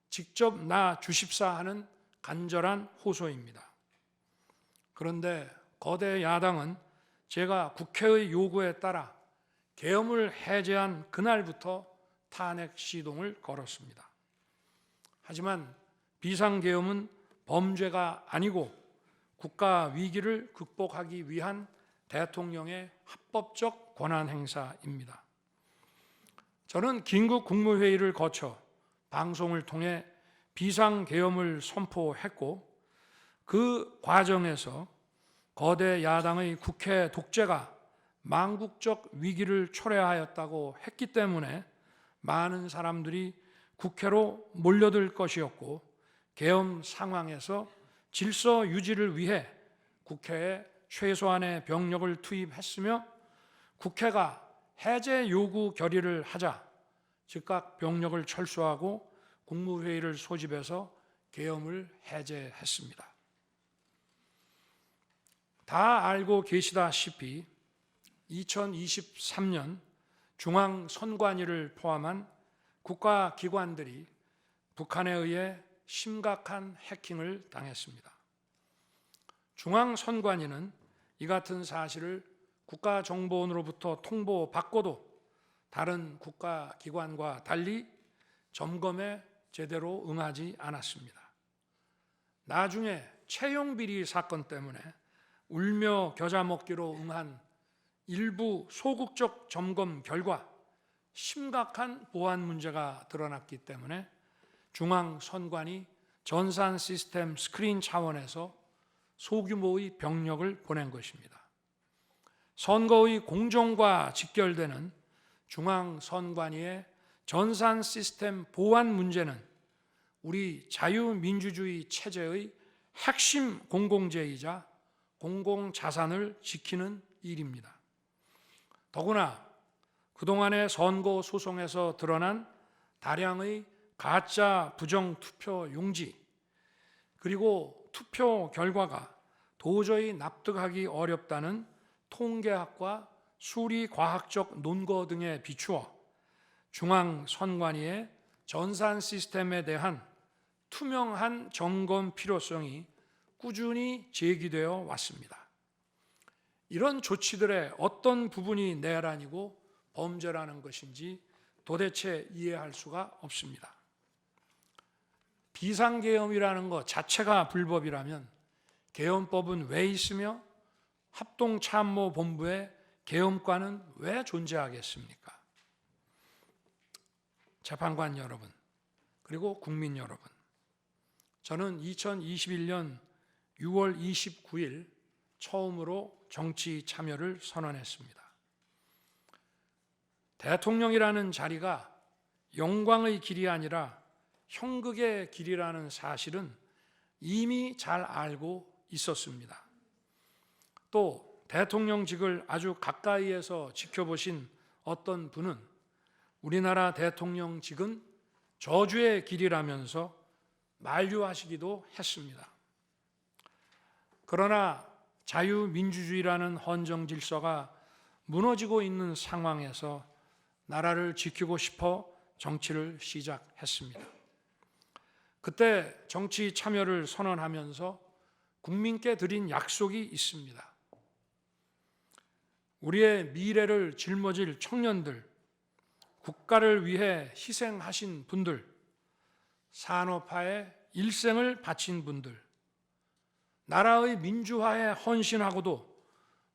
직접 나 주십사 하는 간절한 호소입니다. 그런데 거대 야당은 제가 국회의 요구에 따라 계엄을 해제한 그날부터 탄핵 시동을 걸었습니다. 하지만 비상계엄은 범죄가 아니고 국가 위기를 극복하기 위한 대통령의 합법적 권한 행사입니다. 저는 긴급 국무회의를 거쳐 방송을 통해 비상계엄을 선포했고 그 과정에서 거대 야당의 국회 독재가 망국적 위기를 초래하였다고 했기 때문에 많은 사람들이 국회로 몰려들 것이었고 계엄 상황에서 질서 유지를 위해 국회에 최소한의 병력을 투입했으며 국회가 해제 요구 결의를 하자 즉각 병력을 철수하고 국무회의를 소집해서 계엄을 해제했습니다. 다 알고 계시다시피 2023년 중앙선관위를 포함한 국가기관들이 북한에 의해 심각한 해킹을 당했습니다. 중앙선관위는 이 같은 사실을 국가정보원으로부터 통보받고도 다른 국가기관과 달리 점검에 제대로 응하지 않았습니다. 나중에 채용비리 사건 때문에 울며 겨자 먹기로 응한 일부 소극적 점검 결과 심각한 보안 문제가 드러났기 때문에 중앙선관위 전산 시스템 스크린 차원에서 소규모의 병력을 보낸 것입니다. 선거의 공정과 직결되는 중앙선관위의 전산 시스템 보안 문제는 우리 자유민주주의 체제의 핵심 공공재이자 공공자산을 지키는 일입니다. 더구나 그동안의 선거 소송에서 드러난 다량의 가짜 부정 투표 용지, 그리고 투표 결과가 도저히 납득하기 어렵다는 통계학과 수리과학적 논거 등에 비추어 중앙선관위의 전산 시스템에 대한 투명한 점검 필요성이 꾸준히 제기되어 왔습니다. 이런 조치들의 어떤 부분이 내란이고 범죄라는 것인지 도대체 이해할 수가 없습니다. 비상계엄이라는 것 자체가 불법이라면 계엄법은 왜 있으며 합동참모본부의 계엄관은 왜 존재하겠습니까? 재판관 여러분, 그리고 국민 여러분, 저는 2021년 6월 29일 처음으로 정치 참여를 선언했습니다. 대통령이라는 자리가 영광의 길이 아니라 형극의 길이라는 사실은 이미 잘 알고 있었습니다. 또 대통령직을 아주 가까이에서 지켜보신 어떤 분은 우리나라 대통령직은 저주의 길이라면서 만류하시기도 했습니다. 그러나 자유민주주의라는 헌정 질서가 무너지고 있는 상황에서 나라를 지키고 싶어 정치를 시작했습니다. 그때 정치 참여를 선언하면서 국민께 드린 약속이 있습니다. 우리의 미래를 짊어질 청년들, 국가를 위해 희생하신 분들, 산업화에 일생을 바친 분들, 나라의 민주화에 헌신하고도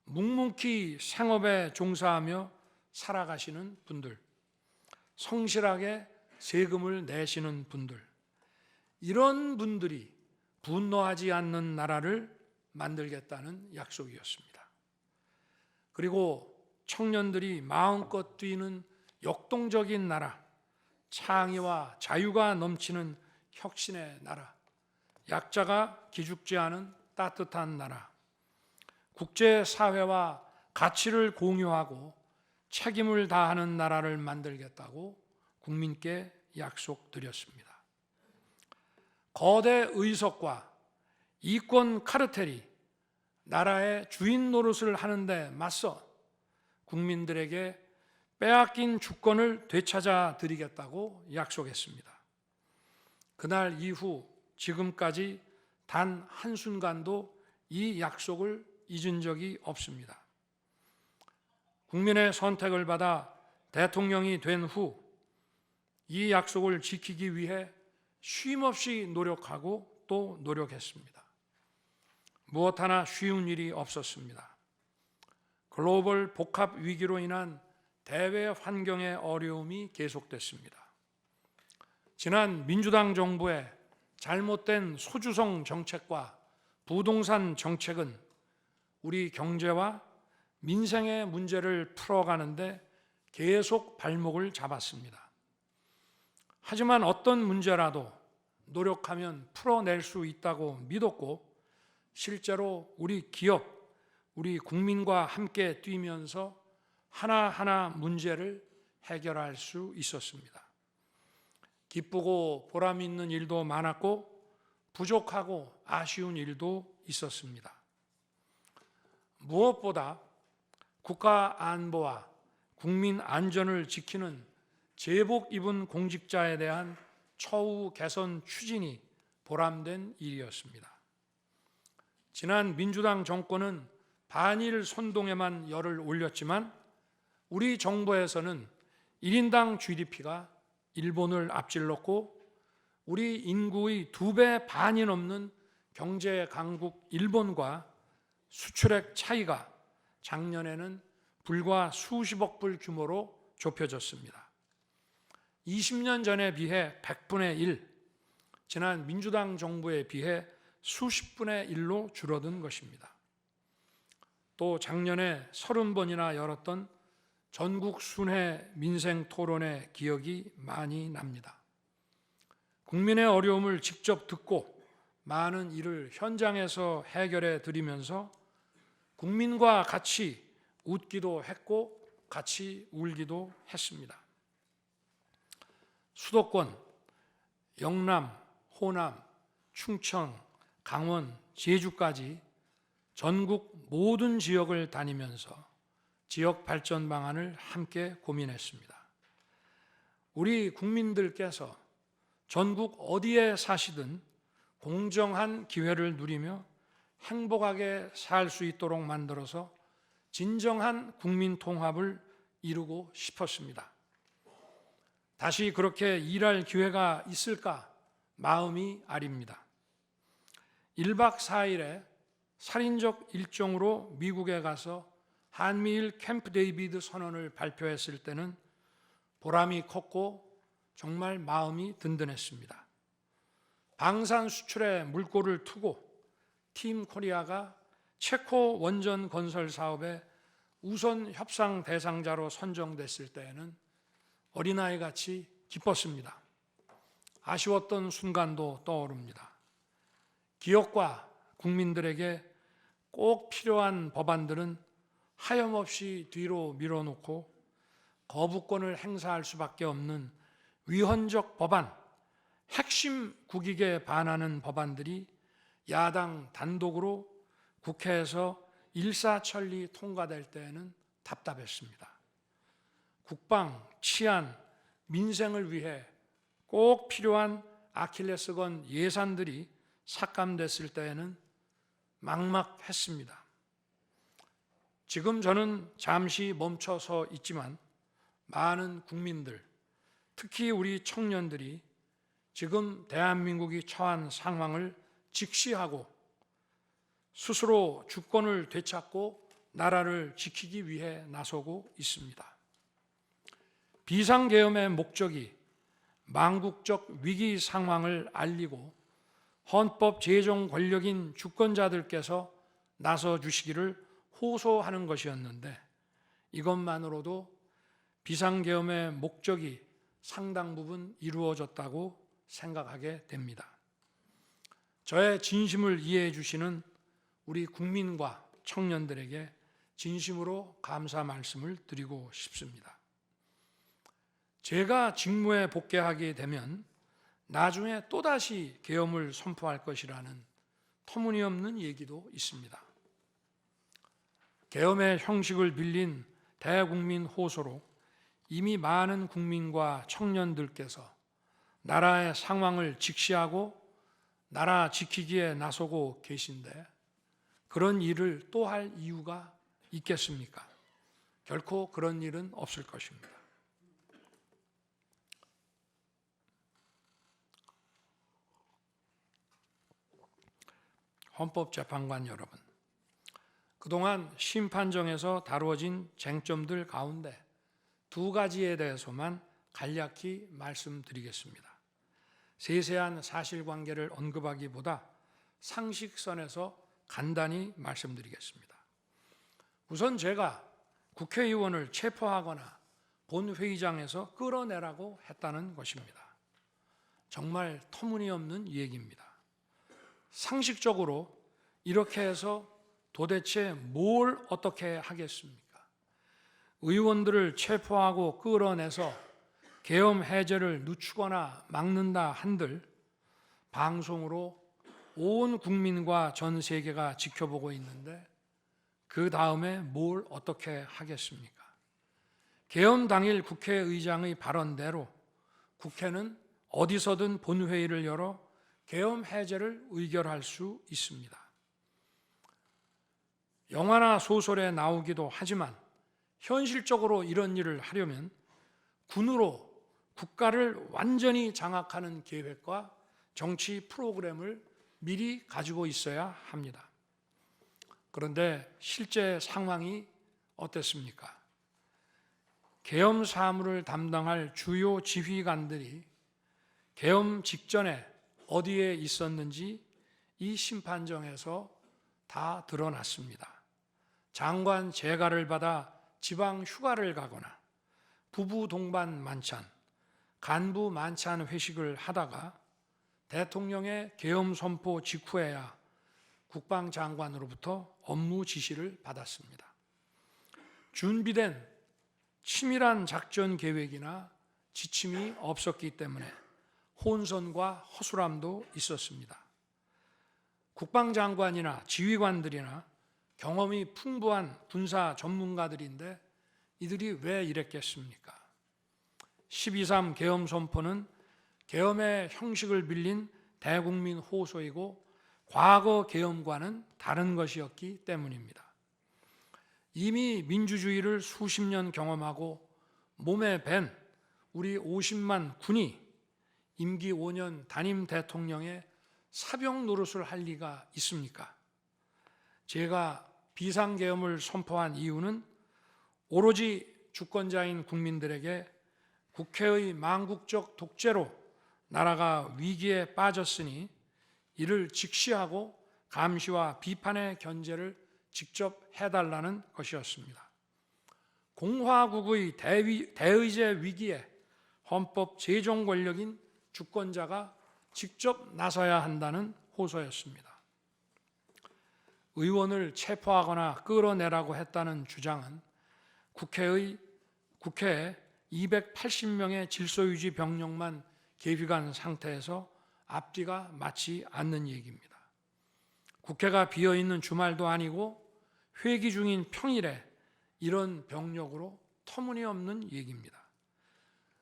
묵묵히 생업에 종사하며 살아가시는 분들, 성실하게 세금을 내시는 분들, 이런 분들이 분노하지 않는 나라를 만들겠다는 약속이었습니다. 그리고 청년들이 마음껏 뛰는 역동적인 나라, 창의와 자유가 넘치는 혁신의 나라, 약자가 기죽지 않은 따뜻한 나라, 국제사회와 가치를 공유하고 책임을 다하는 나라를 만들겠다고 국민께 약속드렸습니다. 거대 의석과 이권 카르텔이 나라의 주인 노릇을 하는데 맞서 국민들에게 빼앗긴 주권을 되찾아 드리겠다고 약속했습니다. 그날 이후 지금까지 단 한순간도 이 약속을 잊은 적이 없습니다. 국민의 선택을 받아 대통령이 된 후 이 약속을 지키기 위해 쉼없이 노력하고 또 노력했습니다. 무엇 하나 쉬운 일이 없었습니다. 글로벌 복합 위기로 인한 대외 환경의 어려움이 계속됐습니다. 지난 민주당 정부의 잘못된 소주성 정책과 부동산 정책은 우리 경제와 민생의 문제를 풀어가는데 계속 발목을 잡았습니다. 하지만 어떤 문제라도 노력하면 풀어낼 수 있다고 믿었고 실제로 우리 기업, 우리 국민과 함께 뛰면서 하나하나 문제를 해결할 수 있었습니다. 기쁘고 보람 있는 일도 많았고 부족하고 아쉬운 일도 있었습니다. 무엇보다 국가 안보와 국민 안전을 지키는 제복 입은 공직자에 대한 처우 개선 추진이 보람된 일이었습니다. 지난 민주당 정권은 반일 선동에만 열을 올렸지만 우리 정부에서는 1인당 GDP가 일본을 앞질렀고 우리 인구의 2배 반이 넘는 경제 강국 일본과 수출액 차이가 작년에는 불과 수십억 불 규모로 좁혀졌습니다. 20년 전에 비해 100분의 1, 지난 민주당 정부에 비해 수십분의 1로 줄어든 것입니다. 또 작년에 30번이나 열었던 전국 순회 민생 토론의 기억이 많이 납니다. 국민의 어려움을 직접 듣고 많은 일을 현장에서 해결해 드리면서 국민과 같이 웃기도 했고 같이 울기도 했습니다. 수도권, 영남, 호남, 충청, 강원, 제주까지 전국 모든 지역을 다니면서 지역 발전 방안을 함께 고민했습니다. 우리 국민들께서 전국 어디에 사시든 공정한 기회를 누리며 행복하게 살 수 있도록 만들어서 진정한 국민 통합을 이루고 싶었습니다. 다시 그렇게 일할 기회가 있을까 마음이 아립니다. 1박 4일의 살인적 일정으로 미국에 가서 한미일 캠프 데이비드 선언을 발표했을 때는 보람이 컸고 정말 마음이 든든했습니다. 방산 수출에 물꼬를 트고 팀 코리아가 체코 원전 건설 사업의 우선 협상 대상자로 선정됐을 때에는 어린아이같이 기뻤습니다. 아쉬웠던 순간도 떠오릅니다. 기업과 국민들에게 꼭 필요한 법안들은 하염없이 뒤로 밀어놓고 거부권을 행사할 수밖에 없는 위헌적 법안, 핵심 국익에 반하는 법안들이 야당 단독으로 국회에서 일사천리 통과될 때에는 답답했습니다. 국방, 치안, 민생을 위해 꼭 필요한 아킬레스건 예산들이 삭감됐을 때에는 막막했습니다. 지금 저는 잠시 멈춰서 있지만 많은 국민들, 특히 우리 청년들이 지금 대한민국이 처한 상황을 직시하고 스스로 주권을 되찾고 나라를 지키기 위해 나서고 있습니다. 비상계엄의 목적이 망국적 위기 상황을 알리고 헌법 제정 권력인 주권자들께서 나서 주시기를 호소하는 것이었는데 이것만으로도 비상계엄의 목적이 상당 부분 이루어졌다고 생각하게 됩니다. 저의 진심을 이해해 주시는 우리 국민과 청년들에게 진심으로 감사 말씀을 드리고 싶습니다. 제가 직무에 복귀하게 되면 나중에 또다시 계엄을 선포할 것이라는 터무니없는 얘기도 있습니다. 계엄의 형식을 빌린 대국민 호소로 이미 많은 국민과 청년들께서 나라의 상황을 직시하고 나라 지키기에 나서고 계신데 그런 일을 또 할 이유가 있겠습니까? 결코 그런 일은 없을 것입니다. 헌법재판관 여러분, 그동안 심판정에서 다루어진 쟁점들 가운데 두 가지에 대해서만 간략히 말씀드리겠습니다. 세세한 사실관계를 언급하기보다 상식선에서 간단히 말씀드리겠습니다. 우선 제가 국회의원을 체포하거나 본회의장에서 끌어내라고 했다는 것입니다. 정말 터무니없는 얘기입니다. 상식적으로 이렇게 해서 도대체 뭘 어떻게 하겠습니까? 의원들을 체포하고 끌어내서 계엄 해제를 늦추거나 막는다 한들 방송으로 온 국민과 전 세계가 지켜보고 있는데 그 다음에 뭘 어떻게 하겠습니까? 계엄 당일 국회의장의 발언대로 국회는 어디서든 본회의를 열어 계엄 해제를 의결할 수 있습니다. 영화나 소설에 나오기도 하지만 현실적으로 이런 일을 하려면 군으로 국가를 완전히 장악하는 계획과 정치 프로그램을 미리 가지고 있어야 합니다. 그런데 실제 상황이 어땠습니까? 계엄 사무를 담당할 주요 지휘관들이 계엄 직전에 어디에 있었는지 이 심판정에서 다 드러났습니다. 장관 재가를 받아 지방 휴가를 가거나 부부 동반 만찬, 간부 만찬 회식을 하다가 대통령의 계엄 선포 직후에야 국방장관으로부터 업무 지시를 받았습니다. 준비된 치밀한 작전 계획이나 지침이 없었기 때문에 혼선과 허술함도 있었습니다. 국방장관이나 지휘관들이나 경험이 풍부한 군사 전문가들인데 이들이 왜 이랬겠습니까? 12.3 계엄 선포는 계엄의 형식을 빌린 대국민 호소이고 과거 계엄과는 다른 것이었기 때문입니다. 이미 민주주의를 수십 년 경험하고 몸에 밴 우리 50만 군이 임기 5년 단임 대통령의 사병 노릇을 할 리가 있습니까? 제가 비상계엄을 선포한 이유는 오로지 주권자인 국민들에게 국회의 망국적 독재로 나라가 위기에 빠졌으니 이를 직시하고 감시와 비판의 견제를 직접 해달라는 것이었습니다. 공화국의 대의제 위기에 헌법 제정 권력인 주권자가 직접 나서야 한다는 호소였습니다. 의원을 체포하거나 끌어내라고 했다는 주장은 국회에 280명의 질서유지 병력만 계획한 상태에서 앞뒤가 맞지 않는 얘기입니다. 국회가 비어있는 주말도 아니고 회기 중인 평일에 이런 병력으로 터무니없는 얘기입니다.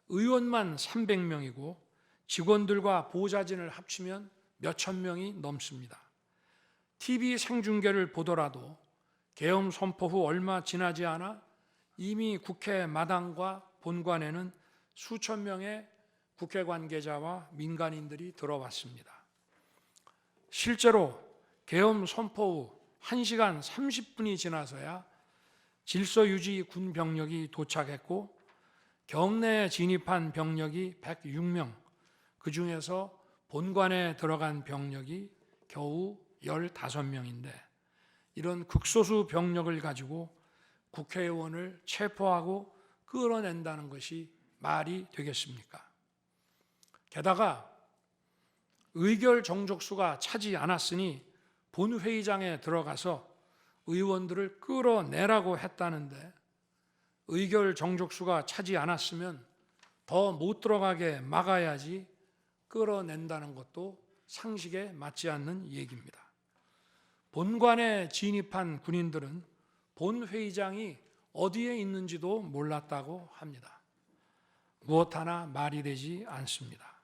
의원만 300명이고 직원들과 보좌진을 합치면 몇천 명이 넘습니다. TV 생중계를 보더라도 계엄 선포 후 얼마 지나지 않아 이미 국회 마당과 본관에는 수천 명의 국회 관계자와 민간인들이 들어왔습니다. 실제로 계엄 선포 후 1시간 30분이 지나서야 질서유지 군 병력이 도착했고 경내에 진입한 병력이 106명, 그 중에서 본관에 들어간 병력이 겨우 15명인데 이런 극소수 병력을 가지고 국회의원을 체포하고 끌어낸다는 것이 말이 되겠습니까? 게다가 의결 정족수가 차지 않았으니 본회의장에 들어가서 의원들을 끌어내라고 했다는데 의결 정족수가 차지 않았으면 더 못 들어가게 막아야지 끌어낸다는 것도 상식에 맞지 않는 얘기입니다. 본관에 진입한 군인들은 본회의장이 어디에 있는지도 몰랐다고 합니다. 무엇 하나 말이 되지 않습니다.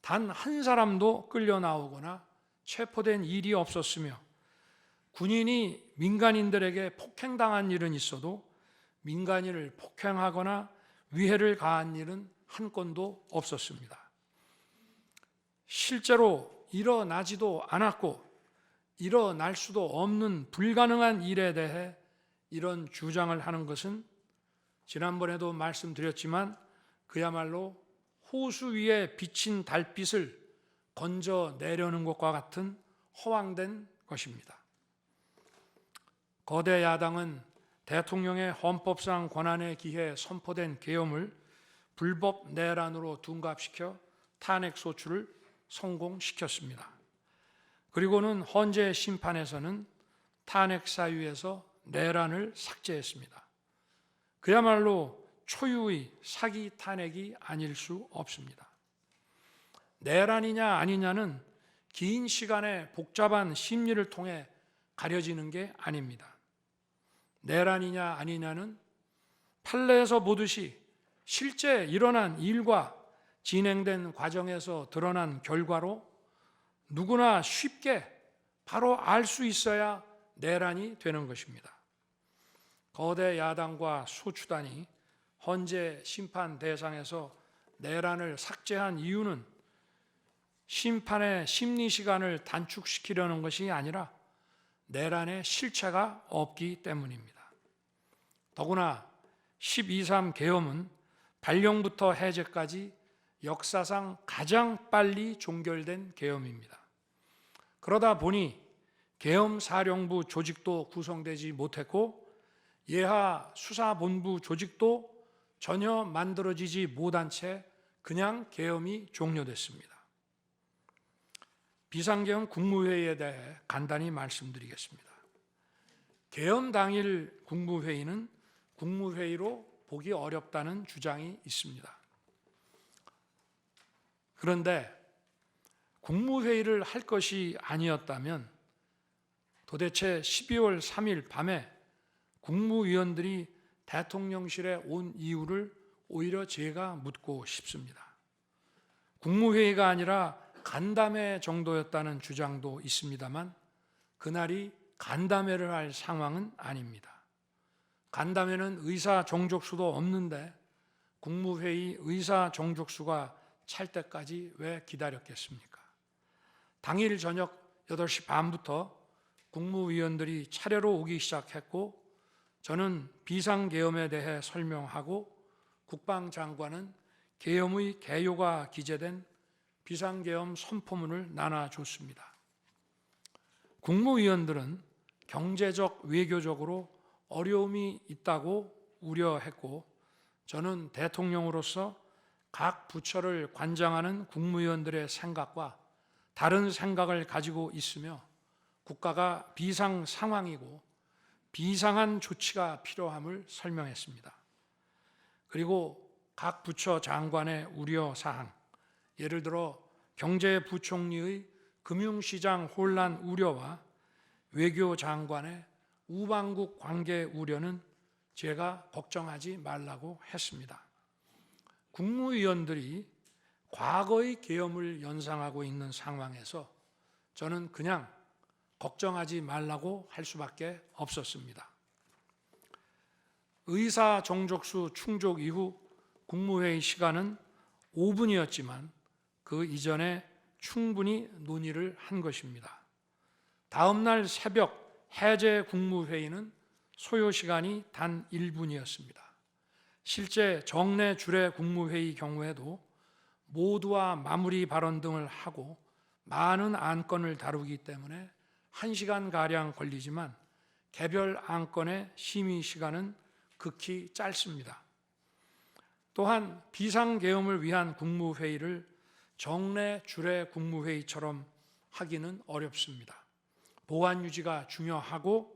단 한 사람도 끌려 나오거나 체포된 일이 없었으며 군인이 민간인들에게 폭행당한 일은 있어도 민간인을 폭행하거나 위해를 가한 일은 한 건도 없었습니다. 실제로 일어나지도 않았고 일어날 수도 없는 불가능한 일에 대해 이런 주장을 하는 것은 지난번에도 말씀드렸지만 그야말로 호수 위에 비친 달빛을 건져내려는 것과 같은 허황된 것입니다. 거대 야당은 대통령의 헌법상 권한에 기해 선포된 계엄을 불법 내란으로 둔갑시켜 탄핵 소추를 성공시켰습니다. 그리고는 헌재 심판에서는 탄핵 사유에서 내란을 삭제했습니다. 그야말로 초유의 사기 탄핵이 아닐 수 없습니다. 내란이냐 아니냐는 긴 시간의 복잡한 심리를 통해 가려지는 게 아닙니다. 내란이냐 아니냐는 판례에서 보듯이 실제 일어난 일과 진행된 과정에서 드러난 결과로 누구나 쉽게 바로 알 수 있어야 내란이 되는 것입니다. 거대 야당과 소추단이 헌재 심판 대상에서 내란을 삭제한 이유는 심판의 심리 시간을 단축시키려는 것이 아니라 내란의 실체가 없기 때문입니다. 더구나 12.3 계엄은 발령부터 해제까지 역사상 가장 빨리 종결된 계엄입니다. 그러다 보니 계엄 사령부 조직도 구성되지 못했고 예하 수사본부 조직도 전혀 만들어지지 못한 채 그냥 계엄이 종료됐습니다. 비상계엄 국무회의에 대해 간단히 말씀드리겠습니다. 계엄 당일 국무회의는 국무회의로 보기 어렵다는 주장이 있습니다. 그런데 국무회의를 할 것이 아니었다면 도대체 12월 3일 밤에 국무위원들이 대통령실에 온 이유를 오히려 제가 묻고 싶습니다. 국무회의가 아니라 간담회 정도였다는 주장도 있습니다만 그날이 간담회를 할 상황은 아닙니다. 간담회는 의사 정족수도 없는데 국무회의 의사 정족수가 찰 때까지 왜 기다렸겠습니까? 당일 저녁 8시 반부터 국무위원들이 차례로 오기 시작했고 저는 비상계엄에 대해 설명하고 국방장관은 계엄의 개요가 기재된 비상계엄 선포문을 나눠줬습니다. 국무위원들은 경제적, 외교적으로 어려움이 있다고 우려했고 저는 대통령으로서 각 부처를 관장하는 국무위원들의 생각과 다른 생각을 가지고 있으며 국가가 비상 상황이고 비상한 조치가 필요함을 설명했습니다. 그리고 각 부처 장관의 우려사항, 예를 들어 경제부총리의 금융시장 혼란 우려와 외교장관의 우방국 관계 우려는 제가 걱정하지 말라고 했습니다. 국무위원들이 과거의 계엄을 연상하고 있는 상황에서 저는 그냥 걱정하지 말라고 할 수밖에 없었습니다. 의사 정족수 충족 이후 국무회의 시간은 5분이었지만 그 이전에 충분히 논의를 한 것입니다. 다음 날 새벽 해제 국무회의는 소요 시간이 단 1분이었습니다. 실제 정례 주례 국무회의 경우에도 모두와 마무리 발언 등을 하고 많은 안건을 다루기 때문에 1시간가량 걸리지만 개별 안건의 심의 시간은 극히 짧습니다. 또한 비상계엄을 위한 국무회의를 정례 주례 국무회의처럼 하기는 어렵습니다. 보안 유지가 중요하고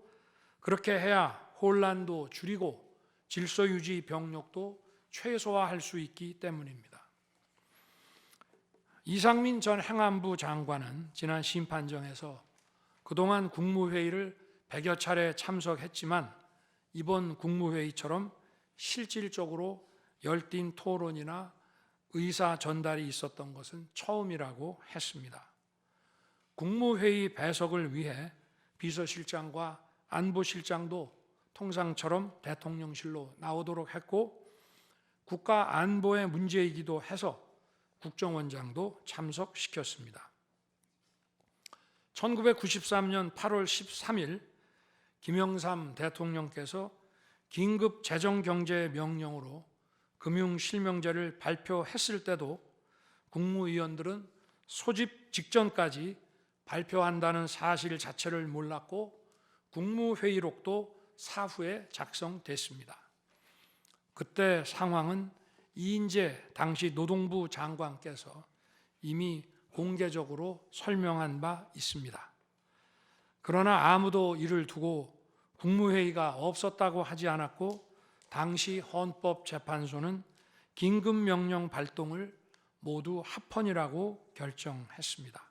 그렇게 해야 혼란도 줄이고 질서 유지 병력도 최소화할 수 있기 때문입니다. 이상민 전 행안부 장관은 지난 심판정에서 그동안 국무회의를 100여 차례 참석했지만 이번 국무회의처럼 실질적으로 열띤 토론이나 의사 전달이 있었던 것은 처음이라고 했습니다. 국무회의 배석을 위해 비서실장과 안보실장도 통상처럼 대통령실로 나오도록 했고 국가 안보의 문제이기도 해서 국정원장도 참석시켰습니다. 1993년 8월 13일 김영삼 대통령께서 긴급 재정경제 명령으로 금융실명제를 발표했을 때도 국무위원들은 소집 직전까지 발표한다는 사실 자체를 몰랐고 국무회의록도 사후에 작성됐습니다. 그때 상황은 이인재 당시 노동부 장관께서 이미 공개적으로 설명한 바 있습니다. 그러나 아무도 이를 두고 국무회의가 없었다고 하지 않았고 당시 헌법재판소는 긴급명령 발동을 모두 합헌이라고 결정했습니다.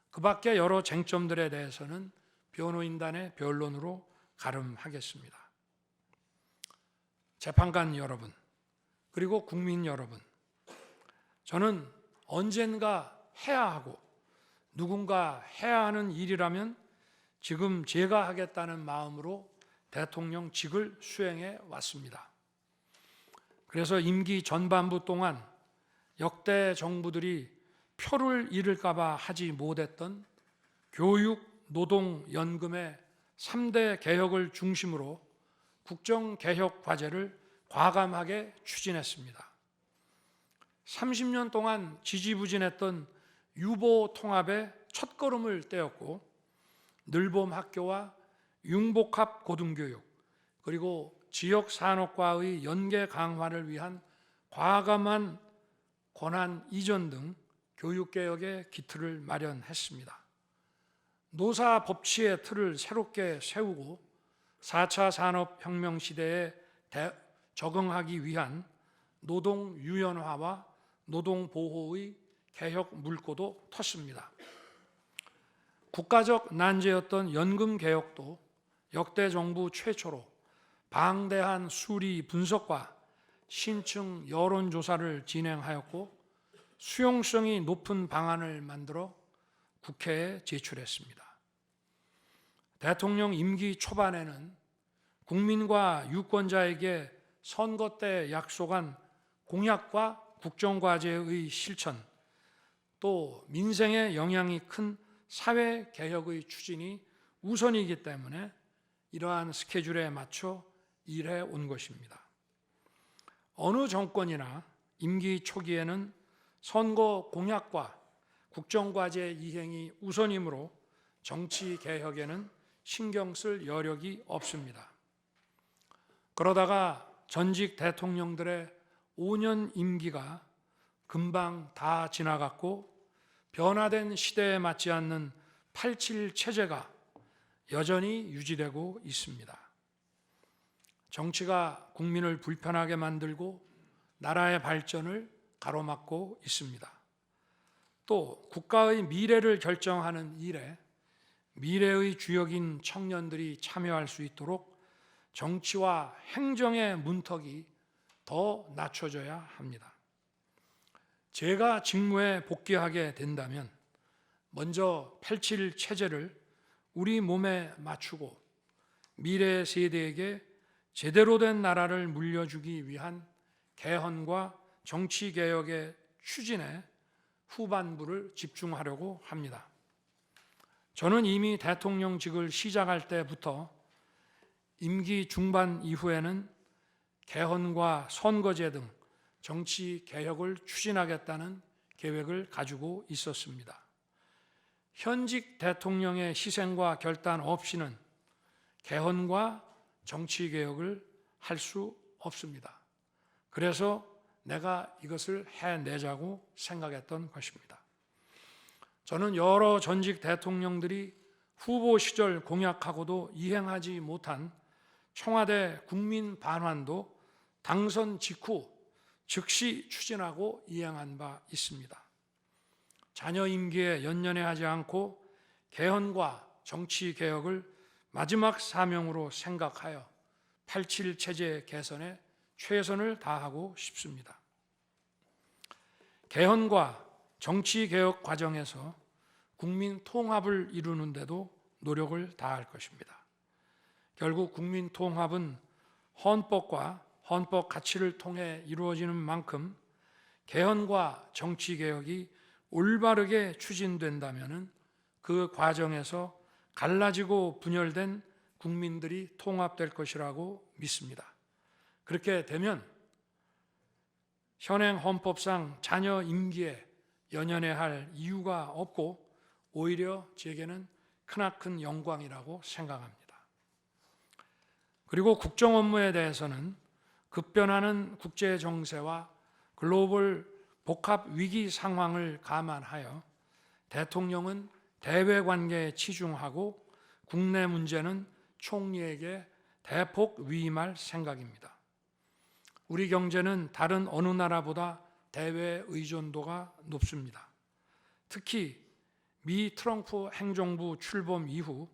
그 밖에 여러 쟁점들에 대해서는 변호인단의 변론으로 가름하겠습니다. 재판관 여러분, 그리고 국민 여러분, 저는 언젠가 해야 하고 누군가 해야 하는 일이라면 지금 제가 하겠다는 마음으로 대통령직을 수행해 왔습니다. 그래서 임기 전반부 동안 역대 정부들이 표를 잃을까 봐 하지 못했던 교육, 노동, 연금의 3대 개혁을 중심으로 국정개혁 과제를 과감하게 추진했습니다. 30년 동안 지지부진했던 유보 통합의 첫걸음을 떼었고 늘봄 학교와 융복합 고등교육, 그리고 지역 산업과의 연계 강화를 위한 과감한 권한 이전 등 교육개혁의 기틀을 마련했습니다. 노사 법치의 틀을 새롭게 세우고 4차 산업혁명 시대에 적응하기 위한 노동 유연화와 노동 보호의 개혁 물꼬도 텄습니다. 국가적 난제였던 연금 개혁도 역대 정부 최초로 방대한 수리 분석과 신층 여론조사를 진행하였고 수용성이 높은 방안을 만들어 국회에 제출했습니다. 대통령 임기 초반에는 국민과 유권자에게 선거 때 약속한 공약과 국정과제의 실천, 또 민생에 영향이 큰 사회개혁의 추진이 우선이기 때문에 이러한 스케줄에 맞춰 일해 온 것입니다. 어느 정권이나 임기 초기에는 선거 공약과 국정과제 이행이 우선이므로 정치개혁에는 신경 쓸 여력이 없습니다. 그러다가 전직 대통령들의 5년 임기가 금방 다 지나갔고 변화된 시대에 맞지 않는 87 체제가 여전히 유지되고 있습니다. 정치가 국민을 불편하게 만들고 나라의 발전을 가로막고 있습니다. 또 국가의 미래를 결정하는 일에 미래의 주역인 청년들이 참여할 수 있도록 정치와 행정의 문턱이 더 낮춰져야 합니다. 제가 직무에 복귀하게 된다면 먼저 87 체제를 우리 몸에 맞추고 미래 세대에게 제대로 된 나라를 물려주기 위한 개헌과 정치개혁의 추진에 후반부를 집중하려고 합니다. 저는 이미 대통령직을 시작할 때부터 임기 중반 이후에는 개헌과 선거제 등 정치 개혁을 추진하겠다는 계획을 가지고 있었습니다. 현직 대통령의 희생과 결단 없이는 개헌과 정치 개혁을 할 수 없습니다. 그래서 내가 이것을 해내자고 생각했던 것입니다. 저는 여러 전직 대통령들이 후보 시절 공약하고도 이행하지 못한 청와대 국민 반환도 당선 직후 즉시 추진하고 이행한 바 있습니다. 자녀 임기에 연연해하지 않고 개헌과 정치 개혁을 마지막 사명으로 생각하여 87 체제 개선에 최선을 다하고 싶습니다. 개헌과 정치 개혁 과정에서 국민 통합을 이루는 데도 노력을 다할 것입니다. 결국 국민 통합은 헌법과 헌법 가치를 통해 이루어지는 만큼 개헌과 정치 개혁이 올바르게 추진된다면 그 과정에서 갈라지고 분열된 국민들이 통합될 것이라고 믿습니다. 그렇게 되면 현행 헌법상 자녀 임기에 연연해야 할 이유가 없고 오히려 제게는 크나큰 영광이라고 생각합니다. 그리고 국정 업무에 대해서는 급변하는 국제 정세와 글로벌 복합 위기 상황을 감안하여 대통령은 대외 관계에 치중하고 국내 문제는 총리에게 대폭 위임할 생각입니다. 우리 경제는 다른 어느 나라보다 대외 의존도가 높습니다. 특히 미 트럼프 행정부 출범 이후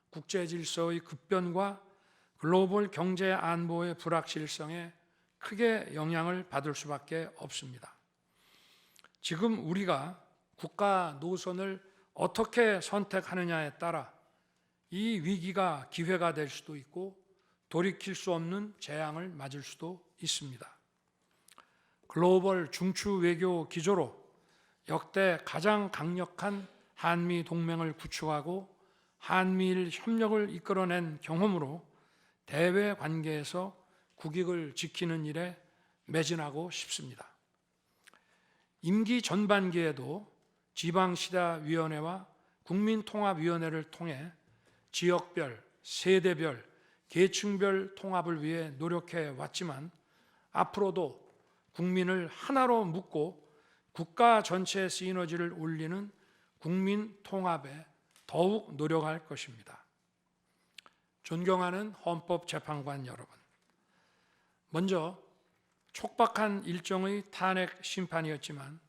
국제 질서의 급변과 글로벌 경제 안보의 불확실성에 크게 영향을 받을 수밖에 없습니다. 지금 우리가 국가 노선을 어떻게 선택하느냐에 따라 이 위기가 기회가 될 수도 있고 돌이킬 수 없는 재앙을 맞을 수도 있습니다. 글로벌 중추 외교 기조로 역대 가장 강력한 한미 동맹을 구축하고 한미일 협력을 이끌어낸 경험으로 대외 관계에서 국익을 지키는 일에 매진하고 싶습니다. 임기 전반기에도 지방시다위원회와 국민통합위원회를 통해 지역별, 세대별 계층별 통합을 위해 노력해 왔지만 앞으로도 국민을 하나로 묶고 국가 전체의 시너지를 올리는 국민 통합에 더욱 노력할 것입니다. 존경하는 헌법재판관 여러분, 먼저 촉박한 일정의 탄핵 심판이었지만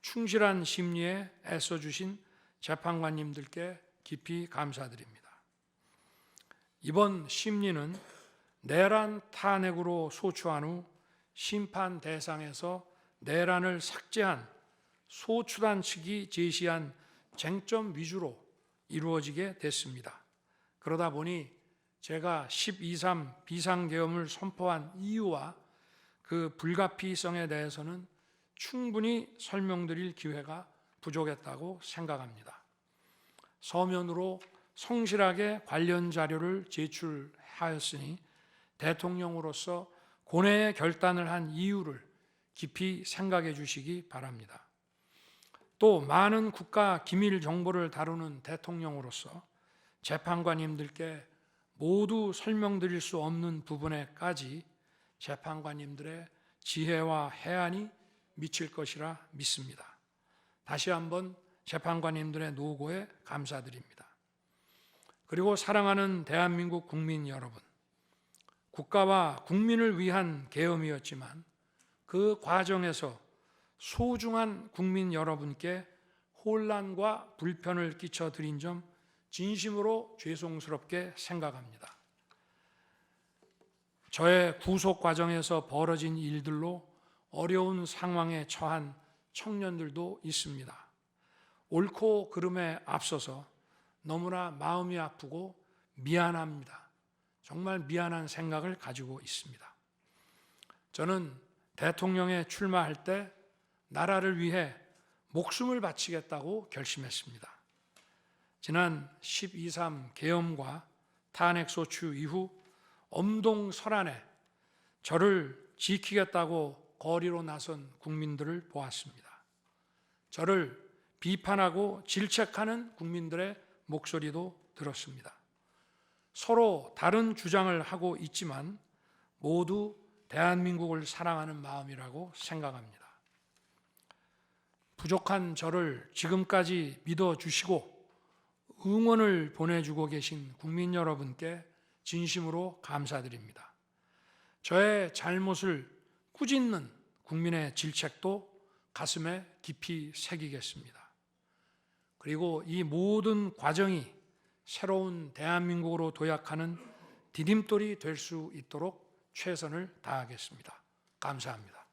충실한 심리에 애써주신 재판관님들께 깊이 감사드립니다. 이번 심리는 내란 탄핵으로 소추한 후 심판 대상에서 내란을 삭제한 소추단 측이 제시한 쟁점 위주로 이루어지게 됐습니다. 그러다 보니 제가 12.3 비상계엄을 선포한 이유와 그 불가피성에 대해서는 충분히 설명드릴 기회가 부족했다고 생각합니다. 서면으로 성실하게 관련 자료를 제출하였으니 대통령으로서 고뇌의 결단을 한 이유를 깊이 생각해 주시기 바랍니다. 또 많은 국가 기밀 정보를 다루는 대통령으로서 재판관님들께 모두 설명드릴 수 없는 부분에까지 재판관님들의 지혜와 해안이 미칠 것이라 믿습니다. 다시 한번 재판관님들의 노고에 감사드립니다. 그리고 사랑하는 대한민국 국민 여러분, 국가와 국민을 위한 계엄이었지만 그 과정에서 소중한 국민 여러분께 혼란과 불편을 끼쳐드린 점 진심으로 죄송스럽게 생각합니다. 저의 구속 과정에서 벌어진 일들로 어려운 상황에 처한 청년들도 있습니다. 옳고 그름에 앞서서 너무나 마음이 아프고 미안합니다. 정말 미안한 생각을 가지고 있습니다. 저는 대통령에 출마할 때 나라를 위해 목숨을 바치겠다고 결심했습니다. 지난 12.3 계엄과 탄핵소추 이후 엄동설안에 저를 지키겠다고 거리로 나선 국민들을 보았습니다. 저를 비판하고 질책하는 국민들의 목소리도 들었습니다. 서로 다른 주장을 하고 있지만 모두 대한민국을 사랑하는 마음이라고 생각합니다. 부족한 저를 지금까지 믿어주시고 응원을 보내주고 계신 국민 여러분께 진심으로 감사드립니다. 저의 잘못을 꾸짖는 국민의 질책도 가슴에 깊이 새기겠습니다. 그리고 이 모든 과정이 새로운 대한민국으로 도약하는 디딤돌이 될 수 있도록 최선을 다하겠습니다. 감사합니다.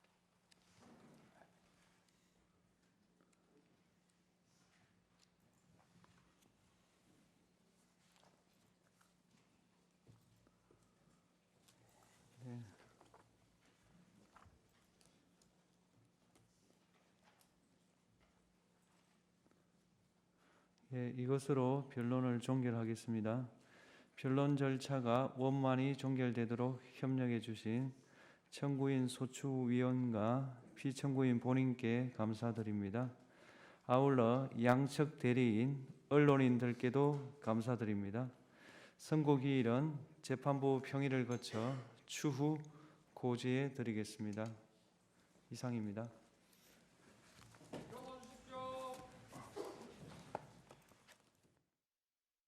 이것으로 변론을 종결하겠습니다. 변론 절차가 원만히 종결되도록 협력해 주신 청구인 소추위원과 피청구인 본인께 감사드립니다. 아울러 양측 대리인, 언론인들께도 감사드립니다. 선고기일은 재판부 평의를 거쳐 추후 고지해 드리겠습니다. 이상입니다.